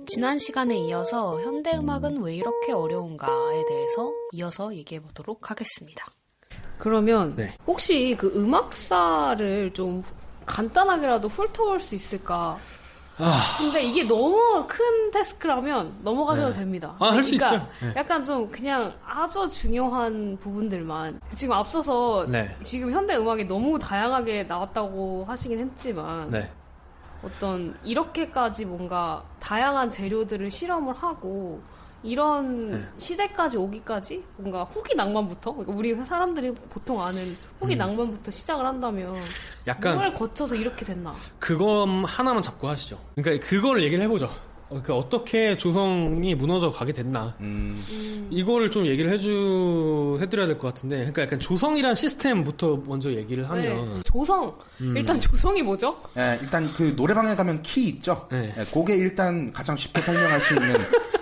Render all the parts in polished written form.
지난 시간에 이어서 현대음악은 왜 이렇게 어려운가에 대해서 이어서 얘기해보도록 하겠습니다. 그러면 혹시 그 음악사를 좀 간단하게라도 훑어볼 수 있을까? 근데 이게 너무 큰 태스크라면 넘어가셔도 됩니다. 할 수 있어요. 약간 좀 그냥 아주 중요한 부분들만 지금 앞서서 지금 현대 음악이 너무 다양하게 나왔다고 하시긴 했지만 어떤 이렇게까지 뭔가 다양한 재료들을 실험을 하고 이런 시대까지 오기까지 뭔가 후기 낭만부터, 그러니까 우리 사람들이 보통 아는 후기 낭만부터 시작을 한다면 약간 그걸 거쳐서 이렇게 됐나? 그거 하나만 잡고 하시죠. 그러니까 그거를 얘기를 해보죠. 그러니까 어떻게 조성이 무너져 가게 됐나. 이거를 좀 얘기를 해드려야 될 것 같은데, 그러니까 약간 조성이란 시스템부터 먼저 얘기를 하면. 조성. 일단 조성이 뭐죠? 일단 그 노래방에 가면 키 있죠? 그게 일단 가장 쉽게 설명할 수 있는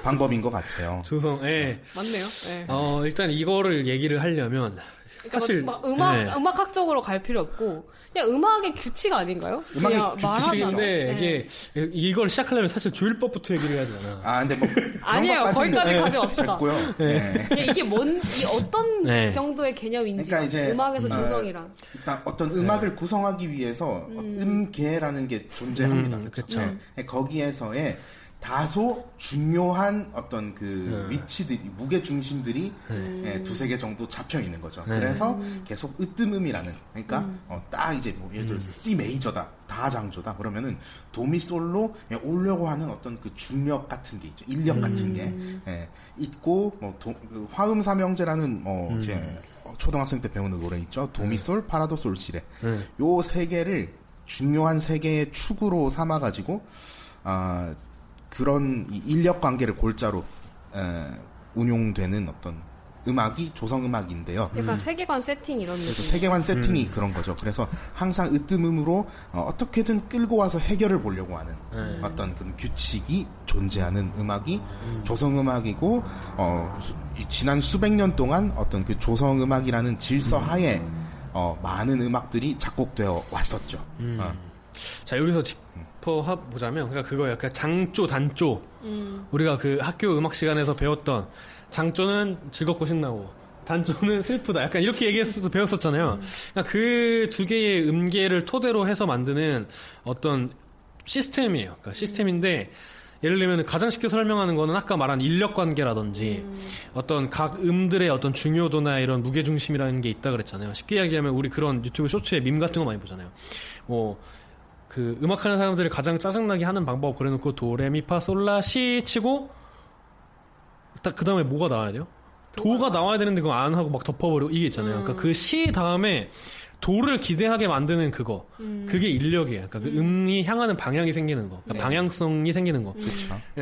방법인 것 같아요. 조성, 맞네요. 일단 이거를 얘기를 하려면, 그러니까 사실. 막 음악학적으로 갈 필요 없고, 그냥 음악의 규칙 아닌가요? 음악의 규칙인데, 이걸 시작하려면 사실 조율법부터 얘기를 해야 되잖아. 근데 뭐. 아니에요. 거기까지 가지 맙시다. 됐고요. 이게 어떤 정도의 개념인지. 그러니까 이제, 음악에서 조성이란. 일단 어떤 음악을 구성하기 위해서 음계라는 게 존재합니다. 그렇죠. 거기에서의 다소 중요한 어떤 그 위치들이, 무게 중심들이 두세 개 정도 잡혀 있는 거죠. 그래서 계속 으뜸음이라는, 그러니까 딱 이제 뭐 예를 들어서 C 메이저다, 다장조다 그러면은 도미솔로 오려고 하는 어떤 그 중력 같은 게 있죠. 인력 같은 게 있고, 뭐 그 화음 삼형제라는 이제 초등학생 때 배우는 노래 있죠. 도미솔, 파라도, 솔시레. 요 세 개를 중요한 세 개의 축으로 삼아가지고 그런 이 인력 관계를 골자로 운용되는 어떤 음악이 조성음악인데요. 약간 세계관 세팅 이런 느낌. 그래서 세계관 세팅이 그런 거죠. 그래서 항상 으뜸음으로 어떻게든 끌고 와서 해결을 보려고 하는 어떤 그런 규칙이 존재하는 음악이 조성음악이고, 지난 수백 년 동안 어떤 그 조성음악이라는 질서 하에 많은 음악들이 작곡되어 왔었죠. 자, 여기서 짚어보자면, 그러니까 그거 약간 장조, 단조. 우리가 그 학교 음악 시간에서 배웠던 장조는 즐겁고 신나고, 단조는 슬프다. 약간 이렇게 얘기해서 배웠었잖아요. 그러니까 그 두 개의 음계를 토대로 해서 만드는 어떤 시스템이에요. 그러니까 시스템인데, 예를 들면 가장 쉽게 설명하는 거는 아까 말한 인력 관계라든지 어떤 각 음들의 어떤 중요도나 이런 무게중심이라는 게 있다 그랬잖아요. 쉽게 이야기하면 우리 그런 유튜브 쇼츠에 밈 같은 거 많이 보잖아요. 그 음악하는 사람들이 가장 짜증나게 하는 방법 그래놓고 도레미파솔라시 치고 딱 그 다음에 뭐가 나와야 돼요? 도가 나와야 되는데 그거 안 하고 막 덮어버리고 이게 있잖아요. 그러니까 그 시 다음에 도를 기대하게 만드는 그거. 그게 인력이에요. 그러니까 그 음이 향하는 방향이 생기는 거. 그러니까 방향성이 생기는 거.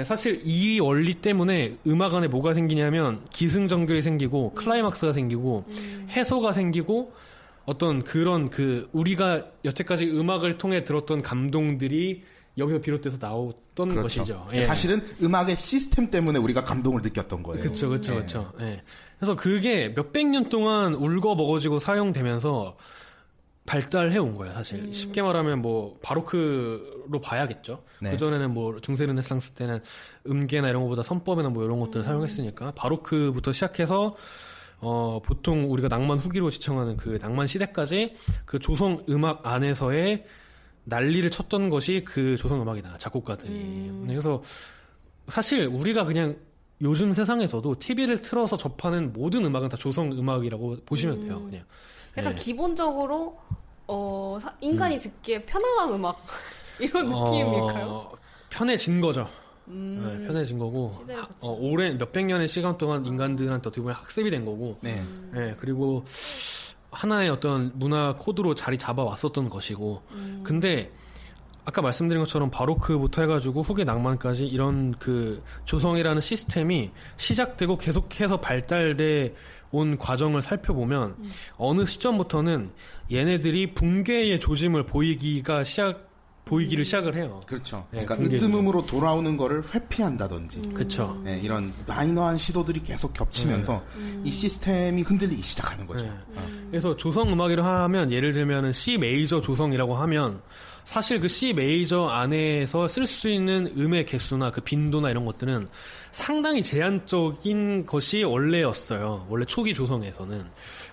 사실 이 원리 때문에 음악 안에 뭐가 생기냐면 기승전결이 생기고 클라이막스가 생기고 해소가 생기고 어떤 그런 우리가 여태까지 음악을 통해 들었던 감동들이 여기서 비롯돼서 나왔던 것이죠. 사실은 음악의 시스템 때문에 우리가 감동을 느꼈던 거예요. 그렇죠. 그래서 그게 몇백 년 동안 울고 먹어지고 사용되면서 발달해 온 거예요, 사실. 쉽게 말하면 뭐 바로크로 봐야겠죠. 그전에는 뭐 중세 르네상스 때는 음계나 이런 것보다 선법이나 뭐 이런 것들을 사용했으니까 바로크부터 시작해서 보통 우리가 낭만 후기로 지칭하는 그 낭만 시대까지 그 조성 음악 안에서의 난리를 쳤던 것이 그 조성 음악이다, 작곡가들이. 그래서 사실 우리가 그냥 요즘 세상에서도 TV를 틀어서 접하는 모든 음악은 다 조성 음악이라고 보시면 돼요, 그냥. 약간 기본적으로 인간이 듣기에 편안한 음악 이런 느낌일까요? 편해진 거죠. 편해진 거고 오랜 몇백 년의 시간 동안 인간들한테 어떻게 보면 학습이 된 거고 그리고 하나의 어떤 문화 코드로 자리 잡아왔었던 것이고 근데 아까 말씀드린 것처럼 바로크부터 해가지고 후기 낭만까지 이런 그 조성이라는 시스템이 시작되고 계속해서 발달돼 온 과정을 살펴보면 어느 시점부터는 얘네들이 붕괴의 조짐을 보이기를 시작을 해요. 그렇죠. 그러니까 으뜸음으로 돌아오는 거를 회피한다든지. 그렇죠. 이런 마이너한 시도들이 계속 겹치면서 이 시스템이 흔들리기 시작하는 거죠. 그래서 조성 음악이라 하면 예를 들면 C 메이저 조성이라고 하면 사실 그 C 메이저 안에서 쓸 수 있는 음의 개수나 그 빈도나 이런 것들은 상당히 제한적인 것이 원래였어요. 원래 초기 조성에서는.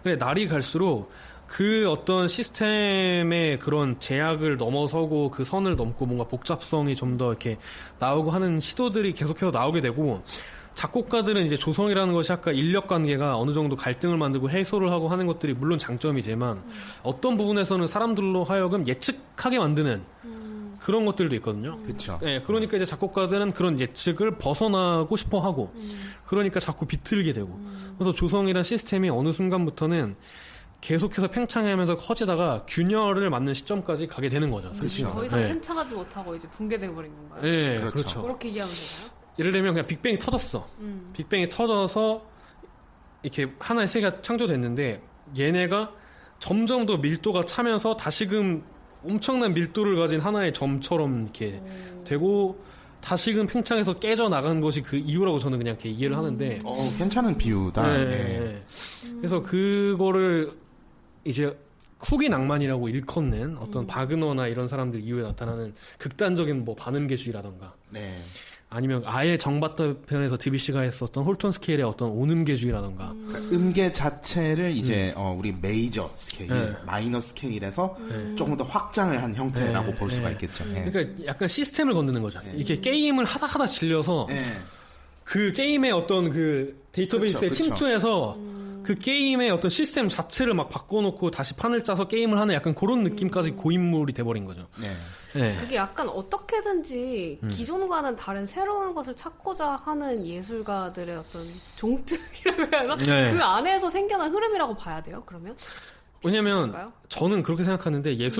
근데 날이 갈수록 그 어떤 시스템의 그런 제약을 넘어서고 그 선을 넘고 뭔가 복잡성이 좀 더 이렇게 나오고 하는 시도들이 계속해서 나오게 되고, 작곡가들은 이제 조성이라는 것이 아까 인력 관계가 어느 정도 갈등을 만들고 해소를 하고 하는 것들이 물론 장점이지만 어떤 부분에서는 사람들로 하여금 예측하게 만드는 그런 것들도 있거든요. 그렇죠. 네, 그러니까 이제 작곡가들은 그런 예측을 벗어나고 싶어 하고, 그러니까 자꾸 비틀게 되고, 그래서 조성이란 시스템이 어느 순간부터는 계속해서 팽창하면서 커지다가 균열을 맞는 시점까지 가게 되는 거죠. 그렇죠. 더 이상 네. 팽창하지 못하고 이제 붕괴돼 버린 건가요? 네, 그렇죠. 그렇죠. 그렇게 이해하면 되나요? 예를 들면 그냥 빅뱅이 터졌어. 빅뱅이 터져서 이렇게 하나의 세계가 창조됐는데, 얘네가 점점 더 밀도가 차면서 다시금 엄청난 밀도를 가진 하나의 점처럼 이렇게 되고, 다시금 팽창해서 깨져 나가는 것이 그 이유라고 저는 그냥 이렇게 이해를 하는데. 괜찮은 비유다. 네. 네. 그래서 그거를 이제 후기 낭만이라고 일컫는 어떤 바그너나 이런 사람들 이후에 나타나는 극단적인 뭐 반음계주의라던가, 네. 아니면 아예 정반대편에서 드뷔시가 했었던 홀톤 스케일의 어떤 온음계주의라던가. 그러니까 음계 자체를 이제 우리 메이저 스케일, 네. 마이너 스케일에서 조금 더 확장을 한 형태라고 네. 볼 수가 네. 있겠죠. 네. 그러니까 약간 시스템을 건드는 거죠. 이게 게임을 하다 질려서 네. 그 게임의 어떤 그 데이터베이스에 그렇죠. 침투해서 그 게임의 어떤 시스템 자체를 막 바꿔놓고 다시 판을 짜서 게임을 하는 약간 그런 느낌까지 고인물이 돼버린 거죠. 네. 네. 그게 약간 어떻게든지 기존과는 다른 새로운 것을 찾고자 하는 예술가들의 어떤 종특이라고 해야 하나? 네. 그 안에서 생겨난 흐름이라고 봐야 돼요, 그러면? 왜냐면 그럴까요? 저는 그렇게 생각하는데, 이게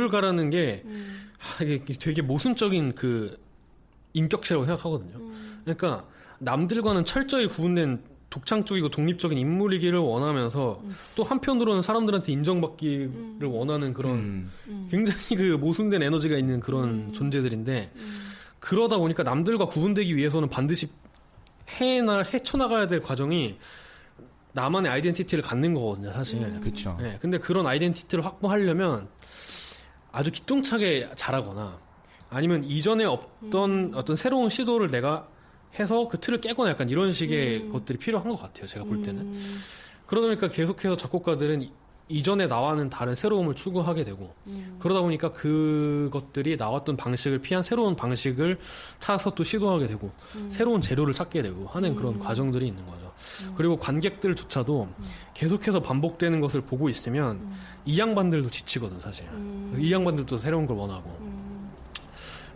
되게 모순적인 그 인격체라고 생각하거든요. 그러니까 남들과는 철저히 구분된 독창적이고 독립적인 인물이기를 원하면서 또 한편으로는 사람들한테 인정받기를 원하는 그런 굉장히 그 모순된 에너지가 있는 그런 존재들인데, 그러다 보니까 남들과 구분되기 위해서는 반드시 헤쳐나가야 될 과정이 나만의 아이덴티티를 갖는 거거든요, 사실. 그렇죠. 네, 근데 그런 아이덴티티를 확보하려면 아주 기똥차게 잘하거나, 아니면 이전에 없던 어떤 새로운 시도를 내가 해서 그 틀을 깨거나 약간 이런 식의 것들이 필요한 것 같아요, 제가 볼 때는. 그러다 보니까 계속해서 작곡가들은 이전에 나와는 다른 새로움을 추구하게 되고, 그러다 보니까 그것들이 나왔던 방식을 피한 새로운 방식을 찾아서 또 시도하게 되고, 새로운 재료를 찾게 되고 하는 그런 과정들이 있는 거죠. 그리고 관객들조차도 계속해서 반복되는 것을 보고 있으면 이 양반들도 지치거든, 사실. 이 양반들도 새로운 걸 원하고.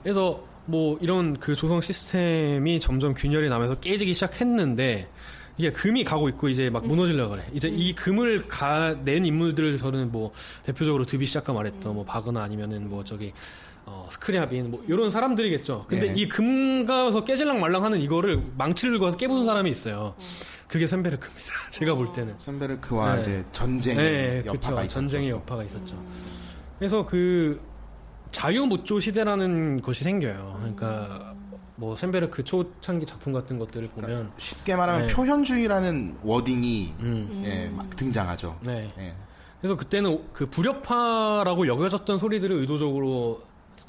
그래서 뭐 이런 그 조성 시스템이 점점 균열이 나면서 깨지기 시작했는데, 이게 금이 가고 있고 이제 막 무너지려고 그래. 이제 이 금을 낸 인물들을 저는 뭐 대표적으로 드뷔시 아까 말했던 뭐 바그너, 아니면은 뭐 저기 스크랴빈 뭐 이런 사람들이겠죠. 근데 이 금 가서 깨질랑 말랑 하는 이거를 망치를 가서 깨부순 사람이 있어요. 그게 쇤베르크입니다. 제가 볼 때는. 쇤베르크와 이제 전쟁의 여파가 있었죠. 전쟁의 여파가 있었죠. 그래서 그 자유무조 시대라는 것이 생겨요. 그러니까 뭐 쇤베르크 초창기 작품 같은 것들을 보면, 그러니까 쉽게 말하면 표현주의라는 워딩이 막 등장하죠. 네. 네. 그래서 그때는 그 불협화라고 여겨졌던 소리들을 의도적으로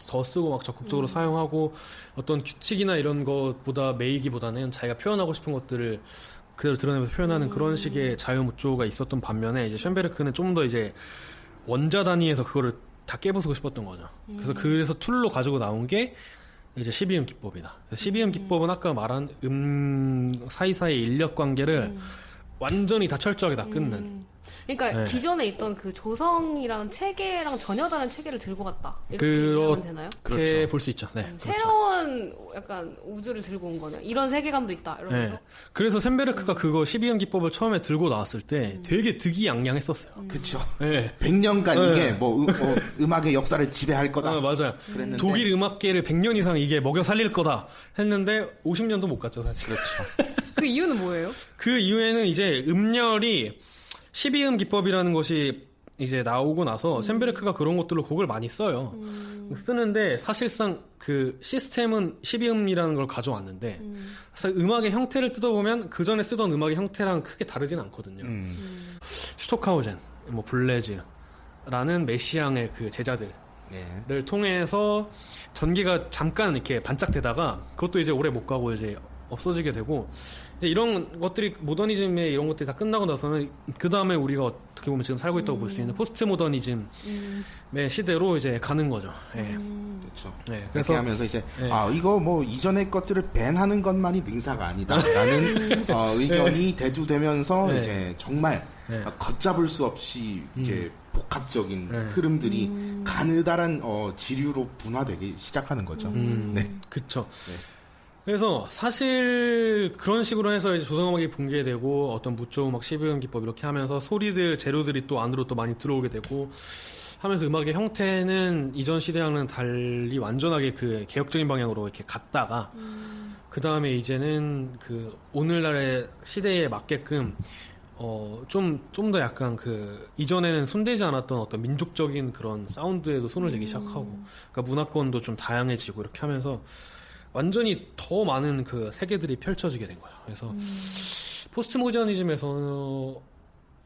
더 쓰고 막 적극적으로 사용하고, 어떤 규칙이나 이런 것보다 매이기보다는 자기가 표현하고 싶은 것들을 그대로 드러내면서 표현하는 그런 식의 자유무조가 있었던 반면에, 이제 쇤베르크는 좀 더 이제 원자 단위에서 그거를 다 깨부수고 싶었던 거죠. 그래서 툴로 가지고 나온 게 이제 12음 기법이다. 12음 기법은 아까 말한 사이사이의 인력 관계를 완전히 다 철저하게 다 끊는. 그러니까 네. 기존에 있던 그 조성이랑 체계랑 전혀 다른 체계를 들고 갔다. 이렇게 이해하면 되나요? 그렇게 그렇죠. 볼 수 있죠. 네. 그렇죠. 새로운 약간 우주를 들고 온 거네요. 이런 세계감도 있다. 이러면서. 네. 그래서 쇤베르크가 그거 12음 기법을 처음에 들고 나왔을 때 되게 득이양양했었어요. 그렇죠. 네. 100년간 이게 뭐 음악의 역사를 지배할 거다. 맞아요. 그랬는데. 독일 음악계를 100년 이상 이게 먹여 살릴 거다 했는데 50년도 못 갔죠, 사실. 그렇죠. 그 이유는 뭐예요? 그 이후에는 이제 음열이 12음 기법이라는 것이 이제 나오고 나서 쇤베르크가 그런 것들로 곡을 많이 써요. 쓰는데 사실상 그 시스템은 12음이라는 걸 가져왔는데, 사실 음악의 형태를 뜯어보면 그 전에 쓰던 음악의 형태랑 크게 다르진 않거든요. 슈토카우젠, 뭐 블레즈라는 메시앙의 그 제자들, 를 통해서 전기가 잠깐 이렇게 반짝대다가 그것도 이제 오래 못 가고 이제 없어지게 되고 이제 이런 것들이 모더니즘의 이런 것들이 다 끝나고 나서는 그 다음에 우리가 어떻게 보면 지금 살고 있다고 볼 수 있는 포스트 모더니즘의 시대로 이제 가는 거죠. 예. 그렇죠. 네, 그렇게 하면서 이제 이거 뭐 이전의 것들을 밴하는 것만이 능사가 아니다라는 의견이 대두되면서 이제 정말 걷잡을 수 없이 이제 복합적인 흐름들이 가느다란 지류로 분화되기 시작하는 거죠. 네, 그렇죠. 네. 그래서 사실 그런 식으로 해서 이제 조성음악이 붕괴되고 어떤 무초음악, 12음 기법 이렇게 하면서 소리들, 재료들이 또 안으로 또 많이 들어오게 되고 하면서 음악의 형태는 이전 시대와는 달리 완전하게 그 개혁적인 방향으로 이렇게 갔다가 그 다음에 이제는 그 오늘날의 시대에 맞게끔 좀 더 약간 그 이전에는 손대지 않았던 어떤 민족적인 그런 사운드에도 손을 대기 시작하고 그러니까 문화권도 좀 다양해지고 이렇게 하면서 완전히 더 많은 그 세계들이 펼쳐지게 된 거예요. 그래서 포스트 모더니즘에서의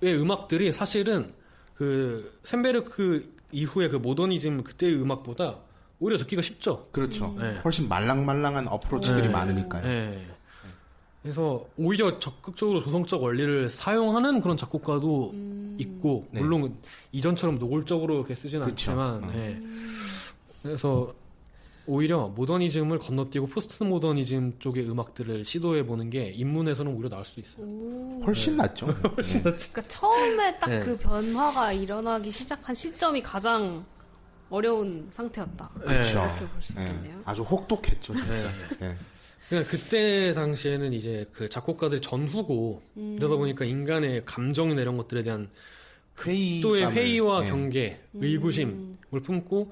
음악들이 사실은 그 샘베르크 이후에 그 모더니즘 그때의 음악보다 오히려 듣기가 쉽죠. 그렇죠. 훨씬 말랑말랑한 어프로치들이 많으니까요. 그래서 오히려 적극적으로 조성적 원리를 사용하는 그런 작곡가도 있고 물론 이전처럼 노골적으로 이렇게 쓰지는 않지만 그래서 오히려 모더니즘을 건너뛰고 포스트 모더니즘 쪽의 음악들을 시도해보는 게 입문에서는 오히려 나을 수도 있어요. 훨씬 낫죠. 훨씬 낫죠. 그러니까 처음에 딱 그 변화가 일어나기 시작한 시점이 가장 어려운 상태였다. 그렇죠. 이렇게 볼 수 있겠네요. 아주 혹독했죠, 진짜. 그러니까 그때 당시에는 이제 그 작곡가들이 전후고 이러다 보니까 인간의 감정이나 이런 것들에 대한 극도의 회의와 경계, 의구심을 품고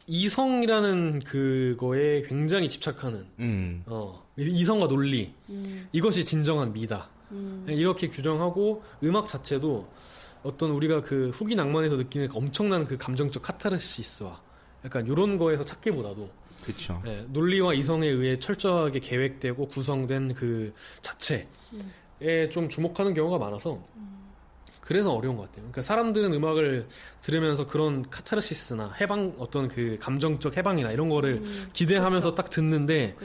이성이라는 그거에 굉장히 집착하는 이성과 논리 이것이 진정한 미다 이렇게 규정하고 음악 자체도 어떤 우리가 그 후기 낭만에서 느끼는 엄청난 그 감정적 카타르시스와 약간 이런 거에서 찾기보다도 그렇죠. 논리와 이성에 의해 철저하게 계획되고 구성된 그 자체에 좀 주목하는 경우가 많아서 그래서 어려운 것 같아요. 그러니까 사람들은 음악을 들으면서 그런 카타르시스나 해방, 어떤 그 감정적 해방이나 이런 거를 기대하면서 딱 듣는데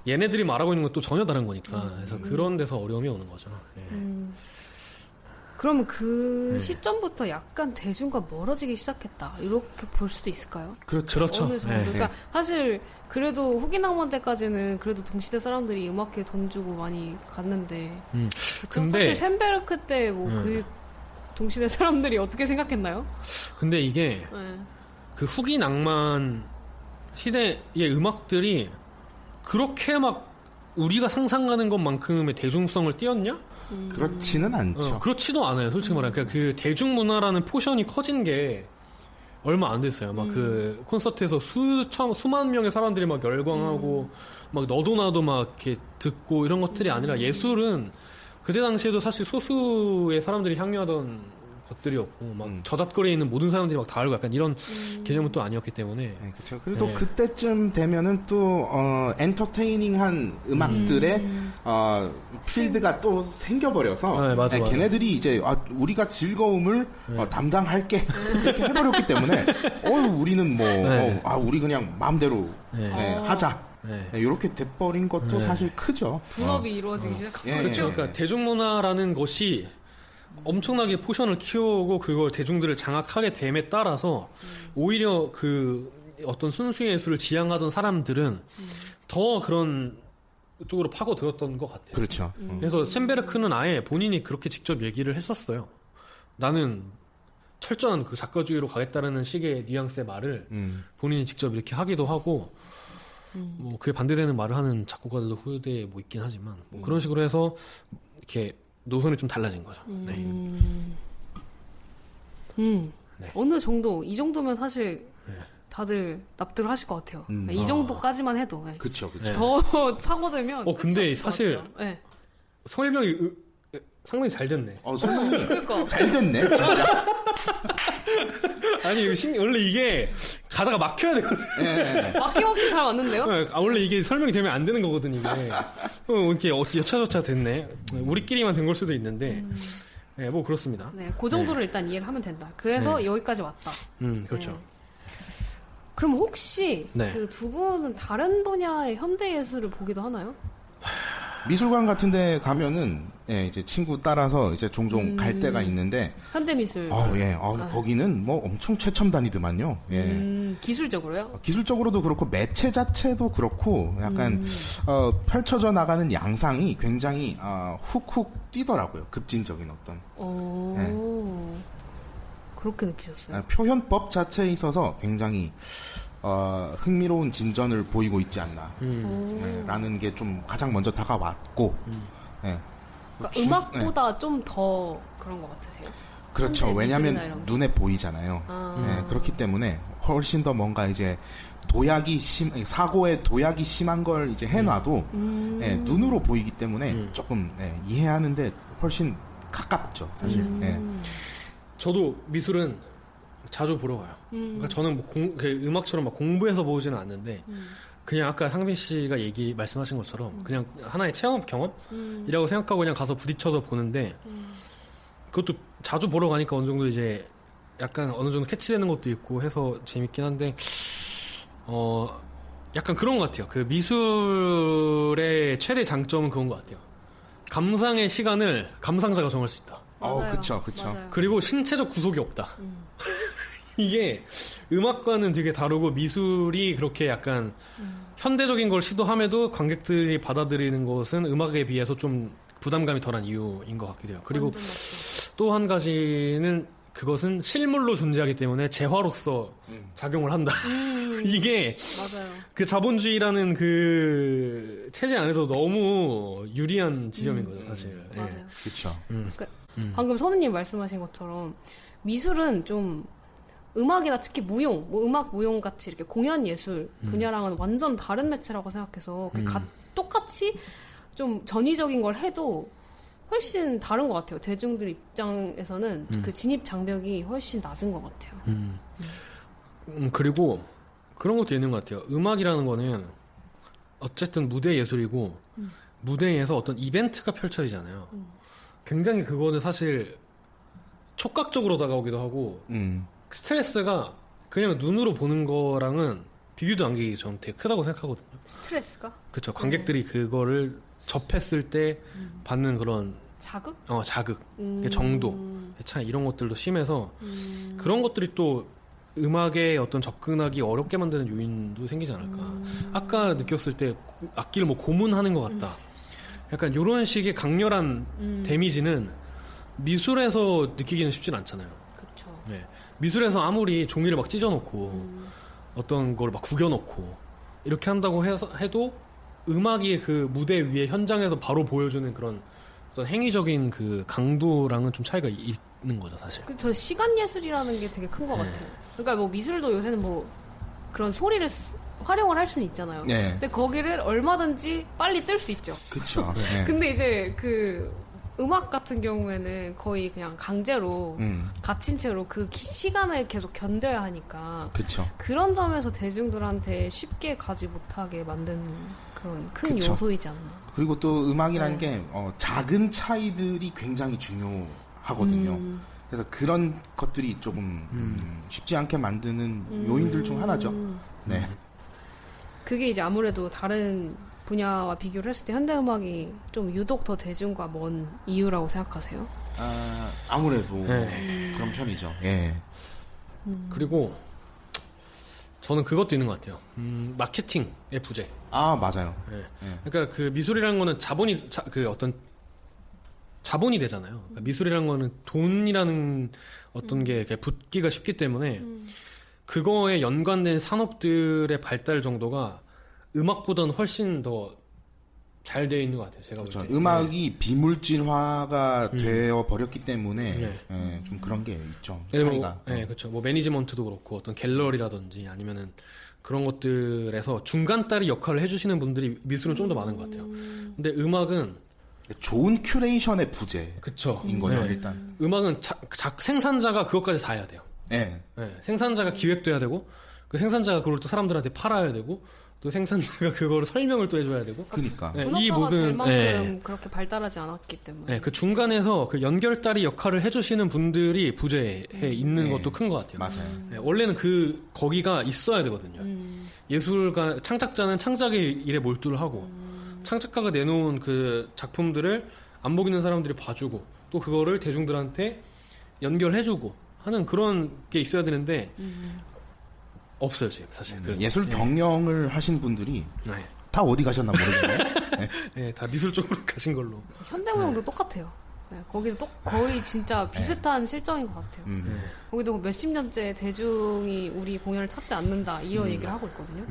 얘네들이 말하고 있는 건 또 전혀 다른 거니까. 그래서 그런 데서 어려움이 오는 거죠. 그러면 그 시점부터 약간 대중과 멀어지기 시작했다. 이렇게 볼 수도 있을까요? 그렇죠. 어느 정도. 그러니까 사실 그래도 후기 낭만 때까지는 그래도 동시대 사람들이 음악회에 돈 주고 많이 갔는데. 근데 사실 샘베르크 때 뭐 그 동시대 사람들이 어떻게 생각했나요? 근데 이게 그 후기 낭만 시대의 음악들이 그렇게 막 우리가 상상하는 것만큼의 대중성을 띄었냐? 그렇지는 않죠. 그렇지도 않아요, 솔직히 말하면. 그러니까 그 대중문화라는 포션이 커진 게 얼마 안 됐어요. 막 그 콘서트에서 수만 명의 사람들이 막 열광하고 막 너도 나도 막 이렇게 듣고 이런 것들이 아니라 예술은 그때 당시에도 사실 소수의 사람들이 향유하던 것들이었고 막 저잣거리에 있는 모든 사람들이 막 다 알고 약간 이런 개념은 또 아니었기 때문에 그렇죠. 그리고 그때쯤 되면은 또 엔터테이닝한 음악들의 필드가 또 생겨버려서 맞아. 걔네들이 이제 우리가 즐거움을 담당할게 이렇게 해버렸기 때문에 우리는 뭐 우리 그냥 마음대로 하자. 이렇게 돼버린 것도 사실 크죠. 분업이 이루어지기 시작한 그렇죠. 그러니까 대중문화라는 것이 엄청나게 포션을 키우고 그걸 대중들을 장악하게 됨에 따라서 오히려 그 어떤 순수의 예술을 지향하던 사람들은 더 그런 쪽으로 파고들었던 것 같아요. 그렇죠. 그래서 샘베르크는 아예 본인이 그렇게 직접 얘기를 했었어요. 나는 철저한 그 작가주의로 가겠다라는 식의 뉘앙스의 말을 본인이 직접 이렇게 하기도 하고 뭐 그에 반대되는 말을 하는 작곡가들도 후대에 뭐 있긴 하지만 뭐 그런 식으로 해서 이렇게 노선이 좀 달라진 거죠. 어느 정도 이 정도면 사실 다들 납득을 하실 것 같아요. 이 정도까지만 해도. 그렇죠. 더 파고들면. 근데 사실 설명이 상당히 잘 됐네. 설명이 그러니까. 잘 됐네, 진짜. 아니 원래 이게 가다가 막혀야 되거든. 막힘없이 잘 왔는데요? 원래 이게 설명이 되면 안 되는 거거든 이게. 이렇게 여차저차 됐네. 우리끼리만 된 걸 수도 있는데. 뭐 그렇습니다. 그 정도를 일단 이해를 하면 된다. 그래서 여기까지 왔다. 그렇죠. 그럼 혹시 네. 그 두 분은 다른 분야의 현대 예술을 보기도 하나요? 미술관 같은데 가면은 예, 이제 친구 따라서 이제 종종 갈 때가 있는데 현대 미술. 거기는 뭐 엄청 최첨단이더만요. 예. 기술적으로요? 기술적으로도 그렇고 매체 자체도 그렇고 약간 펼쳐져 나가는 양상이 굉장히 훅훅 뛰더라고요. 급진적인 어떤 그렇게 느끼셨어요? 표현법 자체에 있어서 굉장히 흥미로운 진전을 보이고 있지 않나 라는 게 좀 가장 먼저 다가왔고 그러니까 음악보다 좀 더 그런 것 같으세요? 그렇죠. 현대 왜냐하면 미술이나 이런 게. 눈에 보이잖아요. 그렇기 때문에 훨씬 더 뭔가 이제 사고에 도약이 심한 걸 이제 해놔도 눈으로 보이기 때문에 조금 이해하는데 훨씬 가깝죠, 사실. 저도 미술은 자주 보러 가요. 그러니까 저는 뭐 음악처럼 막 공부해서 보지는 않는데 그냥 아까 상빈 씨가 말씀하신 것처럼 그냥 하나의 체험 경험이라고 생각하고 그냥 가서 부딪혀서 보는데 그것도 자주 보러 가니까 어느 정도 이제 약간 어느 정도 캐치되는 것도 있고 해서 재밌긴 한데 약간 그런 것 같아요. 그 미술의 최대 장점은 그건 것 같아요. 감상의 시간을 감상자가 정할 수 있다. 그쵸. 맞아요. 그리고 신체적 구속이 없다. 이게 음악과는 되게 다르고 미술이 그렇게 약간 현대적인 걸 시도함에도 관객들이 받아들이는 것은 음악에 비해서 좀 부담감이 덜한 이유인 것 같기도 해요. 그리고 또 한 가지는 그것은 실물로 존재하기 때문에 재화로서 작용을 한다. 이게 맞아요. 그 자본주의라는 그 체제 안에서 너무 유리한 지점인 거죠, 사실. 맞아요. 그쵸. 그러니까 방금 선우님 말씀하신 것처럼 미술은 좀 음악이나 특히 무용, 뭐 음악 무용 같이 이렇게 공연 예술 분야랑은 완전 다른 매체라고 생각해서 똑같이 좀 전위적인 걸 해도 훨씬 다른 것 같아요. 대중들 입장에서는 그 진입 장벽이 훨씬 낮은 것 같아요. 그리고 그런 것도 있는 것 같아요. 음악이라는 거는 어쨌든 무대 예술이고 무대에서 어떤 이벤트가 펼쳐지잖아요. 굉장히 그거는 사실 촉각적으로 다가오기도 하고 스트레스가 그냥 눈으로 보는 거랑은 비교도 안 되게 저는 되게 크다고 생각하거든요. 스트레스가? 그렇죠. 관객들이 그거를 접했을 때 받는 그런 자극? 자극, 정도, 차이 이런 것들도 심해서 그런 것들이 또 음악에 어떤 접근하기 어렵게 만드는 요인도 생기지 않을까. 아까 느꼈을 때 악기를 뭐 고문하는 것 같다. 약간 이런 식의 강렬한 데미지는 미술에서 느끼기는 쉽진 않잖아요. 그렇죠. 네. 미술에서 아무리 종이를 막 찢어놓고 어떤 걸 막 구겨놓고 이렇게 한다고 해도 음악이 그 무대 위에 현장에서 바로 보여주는 그런 어떤 행위적인 그 강도랑은 좀 차이가 있는 거죠, 사실. 저 시간 예술이라는 게 되게 큰 것 같아요. 그러니까 뭐 미술도 요새는 뭐 그런 소리를 활용을 할 수는 있잖아요. 네. 근데 거기를 얼마든지 빨리 뜰 수 있죠. 그쵸. 근데 이제 그 음악 같은 경우에는 거의 그냥 강제로 갇힌 채로 그 시간을 계속 견뎌야 하니까 그쵸. 그런 점에서 대중들한테 쉽게 가지 못하게 만드는 그런 큰 그쵸. 요소이지 않나. 그리고 또 음악이라는 게 작은 차이들이 굉장히 중요하거든요. 그래서 그런 것들이 조금 쉽지 않게 만드는 요인들 중 하나죠. 네. 그게 이제 아무래도 다른 분야와 비교를 했을 때 현대음악이 좀 유독 더 대중과 먼 이유라고 생각하세요? 아무래도 그런 편이죠. 예. 그리고 저는 그것도 있는 것 같아요. 마케팅의 부재. 맞아요. 네. 그러니까 그 미술이라는 거는 어떤 자본이 되잖아요. 그러니까 미술이라는 거는 돈이라는 어떤 게 이렇게 붙기가 쉽기 때문에 그거에 연관된 산업들의 발달 정도가 음악보다는 훨씬 더 잘 되어 있는 것 같아요. 제가 볼 때. 그렇죠. 음악이 비물질화가 되어 버렸기 때문에 좀 그런 게 있죠. 차이가. 그렇죠. 뭐 매니지먼트도 그렇고 어떤 갤러리라든지 아니면은 그런 것들에서 중간다리 역할을 해주시는 분들이 미술은 좀 더 많은 것 같아요. 근데 음악은 좋은 큐레이션의 부재인 그쵸. 거죠. 일단 음악은 생산자가 그것까지 다 해야 돼요. 생산자가 기획도 해야 되고 그 생산자가 그걸 또 사람들한테 팔아야 되고 또 생산자가 그거를 설명을 또 해줘야 되고. 그러니까. 네, 분업화가 이 모든 될 만큼 그렇게 발달하지 않았기 때문에. 네, 그 중간에서 그 연결다리 역할을 해주시는 분들이 부재해 있는 네. 것도 큰 것 같아요. 맞아요. 네, 원래는 거기가 있어야 되거든요. 예술가, 창작자는 창작의 일에 몰두를 하고, 창작가가 내놓은 그 작품들을 안 보이는 사람들이 봐주고, 또 그거를 대중들한테 연결해주고 하는 그런 게 있어야 되는데, 없어요, 지금, 사실. 예술 경영을 하신 분들이 네. 다 어디 가셨나 모르겠네. 네. 네, 다 미술 쪽으로 가신 걸로. 현대무용도 똑같아요. 네, 거기도 거의 진짜 비슷한 실정인 것 같아요. 거기도 몇십 년째 대중이 우리 공연을 찾지 않는다 이런 얘기를 하고 있거든요.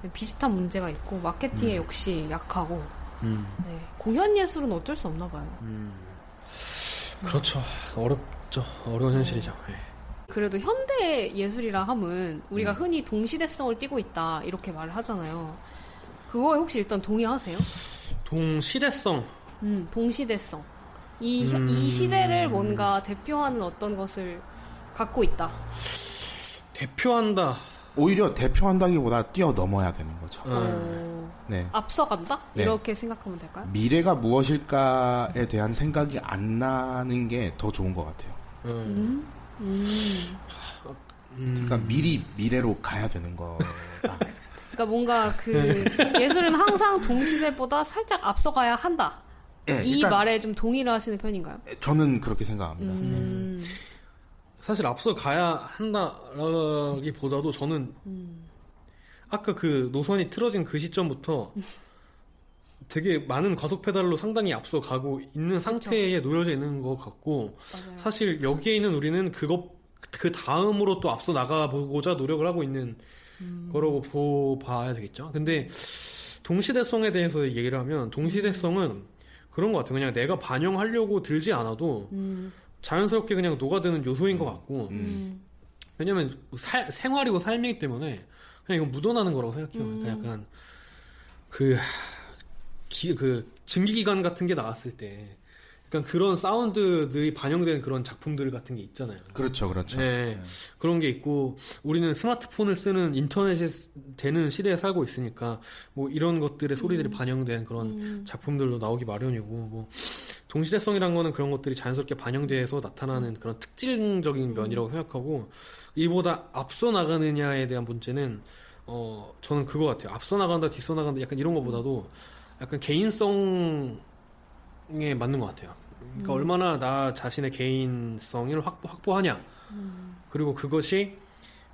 네, 비슷한 문제가 있고 마케팅에 역시 약하고 네, 공연 예술은 어쩔 수 없나 봐요. 그렇죠. 어렵죠. 어려운 현실이죠. 네. 그래도 현대 예술이라 함은 우리가 흔히 동시대성을 띠고 있다 이렇게 말을 하잖아요. 그거에 혹시 일단 동의하세요? 동시대성. 동시대성. 이 시대를 뭔가 대표하는 어떤 것을 갖고 있다. 대표한다. 오히려 대표한다기보다 뛰어넘어야 되는 거죠. 네. 앞서간다? 네. 이렇게 생각하면 될까요? 미래가 무엇일까에 대한 생각이 안 나는 게 더 좋은 것 같아요. 그러니까 미리 미래로 가야 되는 거다. 그러니까 뭔가 그 예술은 항상 동시대보다 살짝 앞서가야 한다. 네, 이 일단 말에 좀 동의를 하시는 편인가요? 저는 그렇게 생각합니다. 사실 앞서 가야 한다라기보다도 저는 아까 그 노선이 틀어진 그 시점부터 되게 많은 과속 페달로 상당히 앞서 가고 있는 상태에 놓여져 있는 것 같고 맞아요. 사실 여기에 있는 우리는 그 다음으로 또 앞서 나가보고자 노력을 하고 있는 거라고 봐야 되겠죠. 근데 동시대성에 대해서 얘기를 하면 동시대성은 그런 것 같아요. 그냥 내가 반영하려고 들지 않아도 자연스럽게 그냥 녹아드는 요소인 것 같고 왜냐면 생활이고 삶이기 때문에 그냥 이건 묻어나는 거라고 생각해요. 그러니까 약간 그 증기기관 같은 게 나왔을 때 약간 그런 사운드들이 반영된 그런 작품들 같은 게 있잖아요. 그렇죠, 그렇죠. 네, 그런 게 있고 우리는 스마트폰을 쓰는 인터넷이 되는 시대에 살고 있으니까 뭐 이런 것들의 소리들이 반영된 그런 작품들도 나오기 마련이고 뭐 동시대성이란 거는 그런 것들이 자연스럽게 반영돼서 나타나는 그런 특징적인 면이라고 생각하고 이보다 앞서 나가느냐에 대한 문제는 저는 그거 같아요. 앞서 나간다, 뒤서 나간다 약간 이런 것보다도 약간 개인성에 맞는 것 같아요. 그러니까 얼마나 나 자신의 개인성을 확보하냐. 그리고 그것이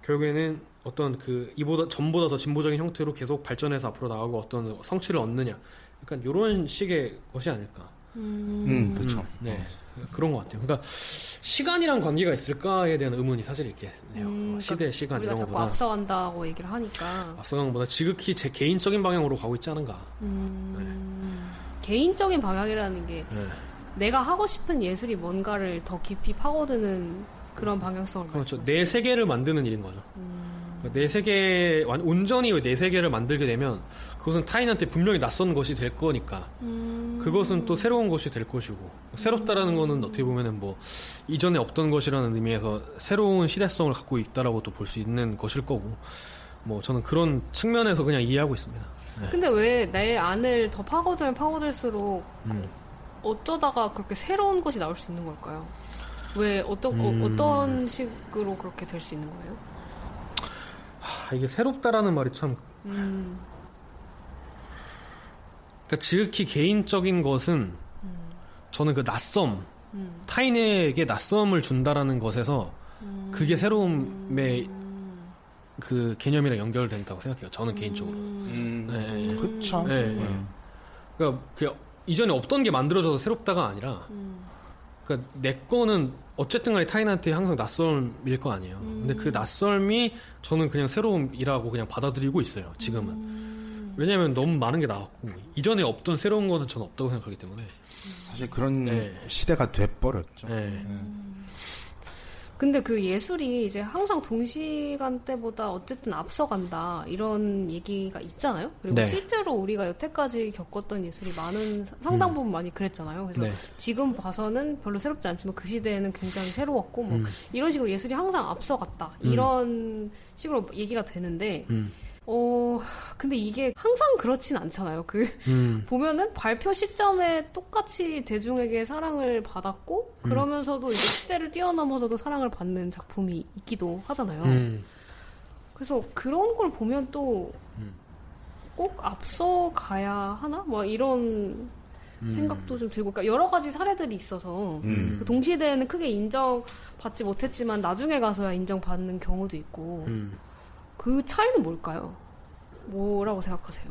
결국에는 어떤 이보다 전보다 더 진보적인 형태로 계속 발전해서 앞으로 나가고 어떤 성취를 얻느냐. 약간 이런 식의 것이 아닐까. 그렇죠. 네, 그런 것 같아요. 그러니까 시간이랑 관계가 있을까에 대한 의문이 사실 있겠네요. 시대, 시간 우리가 이런 자꾸 것보다 앞서간다고 얘기를 하니까 앞서간 것보다 지극히 제 개인적인 방향으로 가고 있지 않은가. 개인적인 방향이라는 게 네. 내가 하고 싶은 예술이 뭔가를 더 깊이 파고드는 그런 방향성을 그렇죠. 말씀하시는 내 세계를 만드는 일인 거죠. 그러니까 내 세계, 온전히 내 세계를 만들게 되면 그것은 타인한테 분명히 낯선 것이 될 거니까 그것은 또 새로운 것이 될 것이고 새롭다라는 거는 어떻게 보면은 뭐 이전에 없던 것이라는 의미에서 새로운 시대성을 갖고 있다라고 또 볼 수 있는 것일 거고 뭐 저는 그런 측면에서 그냥 이해하고 있습니다. 네. 근데 왜 내 안을 더 파고들면 파고들수록 어쩌다가 그렇게 새로운 것이 나올 수 있는 걸까요? 왜 어떤 식으로 그렇게 될 수 있는 거예요? 이게 새롭다라는 말이 참 그러니까 지극히 개인적인 것은 저는 그 낯섦 타인에게 낯섦을 준다라는 것에서 그게 새로움의 그 개념이랑 연결된다고 생각해요. 저는 개인적으로. 네. 그렇죠. 네. 그러니까 이전에 없던 게 만들어져서 새롭다가 아니라 그러니까 내 거는 어쨌든 간에 타인한테 항상 낯설일 거 아니에요. 근데 그 낯설미 저는 그냥 새로움이라고 그냥 받아들이고 있어요. 지금은. 왜냐하면 너무 많은 게 나왔고 이전에 없던 새로운 거는 저는 없다고 생각하기 때문에. 사실 그런 시대가 돼버렸죠. 네. 근데 그 예술이 이제 항상 동시간대보다 어쨌든 앞서간다 이런 얘기가 있잖아요. 그리고 네. 실제로 우리가 여태까지 겪었던 예술이 상당 부분 많이 그랬잖아요. 그래서 네. 지금 봐서는 별로 새롭지 않지만 그 시대에는 굉장히 새로웠고 뭐 이런 식으로 예술이 항상 앞서갔다 이런 식으로 얘기가 되는데 근데 이게 항상 그렇진 않잖아요. 보면은 발표 시점에 똑같이 대중에게 사랑을 받았고, 그러면서도 이제 시대를 뛰어넘어서도 사랑을 받는 작품이 있기도 하잖아요. 그래서 그런 걸 보면 또 꼭 앞서 가야 하나? 뭐 이런 생각도 좀 들고, 그러니까 여러 가지 사례들이 있어서 그 동시대에는 크게 인정받지 못했지만 나중에 가서야 인정받는 경우도 있고, 그 차이는 뭘까요? 뭐라고 생각하세요?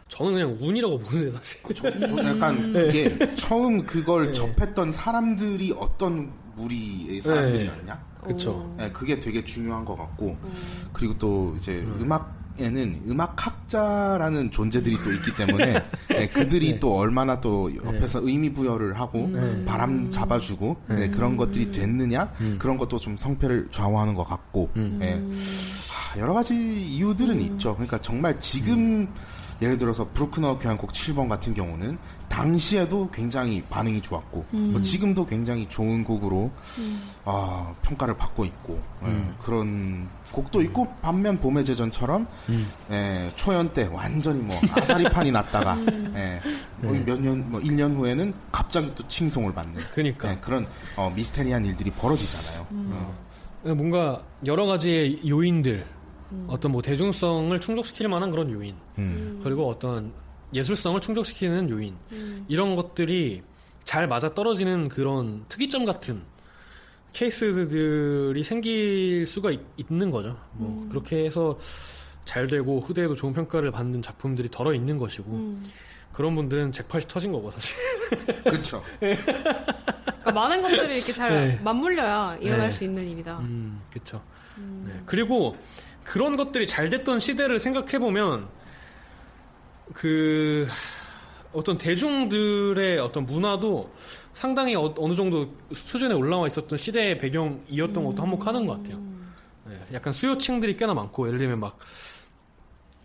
저는 그냥 운이라고 보는데 사실. 저는 약간 그게 처음 그걸 접했던 사람들이 어떤 무리의 사람들이었냐? 그렇죠. 네, 그게 되게 중요한 것 같고, 그리고 또 이제 음악에는 음악학자라는 존재들이 또 있기 때문에 네, 그들이 또 얼마나 또 옆에서 의미 부여를 하고 바람 잡아주고 네, 그런 것들이 됐느냐, 그런 것도 좀 성패를 좌우하는 것 같고, 네. 여러 가지 이유들은 있죠. 그러니까 정말 지금 예를 들어서 브루크너 교향곡 7번 같은 경우는 당시에도 굉장히 반응이 좋았고 지금도 굉장히 좋은 곡으로 평가를 받고 있고 그런 곡도 있고, 반면 봄의 제전처럼 초연 때 완전히 뭐 아사리판이 났다가 몇 년, 1년 후에는 갑자기 또 칭송을 받는 그러니까. 그런 미스테리한 일들이 벌어지잖아요. 뭔가 여러 가지의 요인들, 어떤 뭐 대중성을 충족시킬 만한 그런 요인, 그리고 어떤 예술성을 충족시키는 요인, 이런 것들이 잘 맞아 떨어지는 그런 특이점 같은 케이스들이 생길 수가 있는 거죠. 뭐 그렇게 해서 잘 되고 후대에도 좋은 평가를 받는 작품들이 덜어 있는 것이고, 그런 분들은 잭팟이 터진 거고 사실. 그렇죠. 그러니까 많은 것들이 이렇게 잘 맞물려야 일어날 수 있는 일이다. 그렇죠. 그리고 그런 것들이 잘 됐던 시대를 생각해 보면 어떤 대중들의 어떤 문화도 상당히 어느 정도 수준에 올라와 있었던 시대의 배경이었던 것도 한몫하는 것 같아요. 약간 수요층들이 꽤나 많고, 예를 들면 막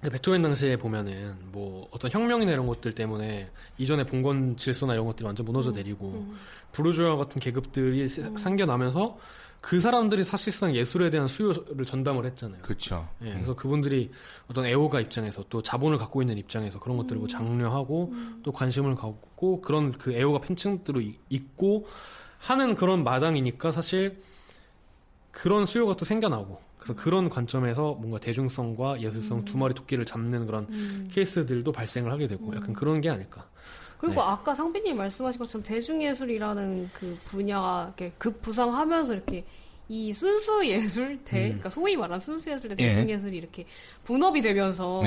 베토벤 당시에 보면은 뭐 어떤 혁명이나 이런 것들 때문에 이전에 봉건 질서나 이런 것들이 완전 무너져 내리고 부르주아 같은 계급들이 생겨나면서 그 사람들이 사실상 예술에 대한 수요를 전담을 했잖아요. 그렇죠. 그래서 그분들이 어떤 애호가 입장에서 또 자본을 갖고 있는 입장에서 그런 것들을 뭐 장려하고 또 관심을 갖고 그런 그 애호가 팬층들이 있고 하는 그런 마당이니까 사실 그런 수요가 또 생겨나고, 그래서 그런 관점에서 뭔가 대중성과 예술성 두 마리 토끼를 잡는 그런 케이스들도 발생을 하게 되고 약간 그런 게 아닐까. 그리고 아까 상빈님이 말씀하신 것처럼 대중예술이라는 그 분야가 이렇게 급부상하면서 이렇게 이 순수예술 그러니까 소위 말하는 순수예술 대중예술이 이렇게 분업이 되면서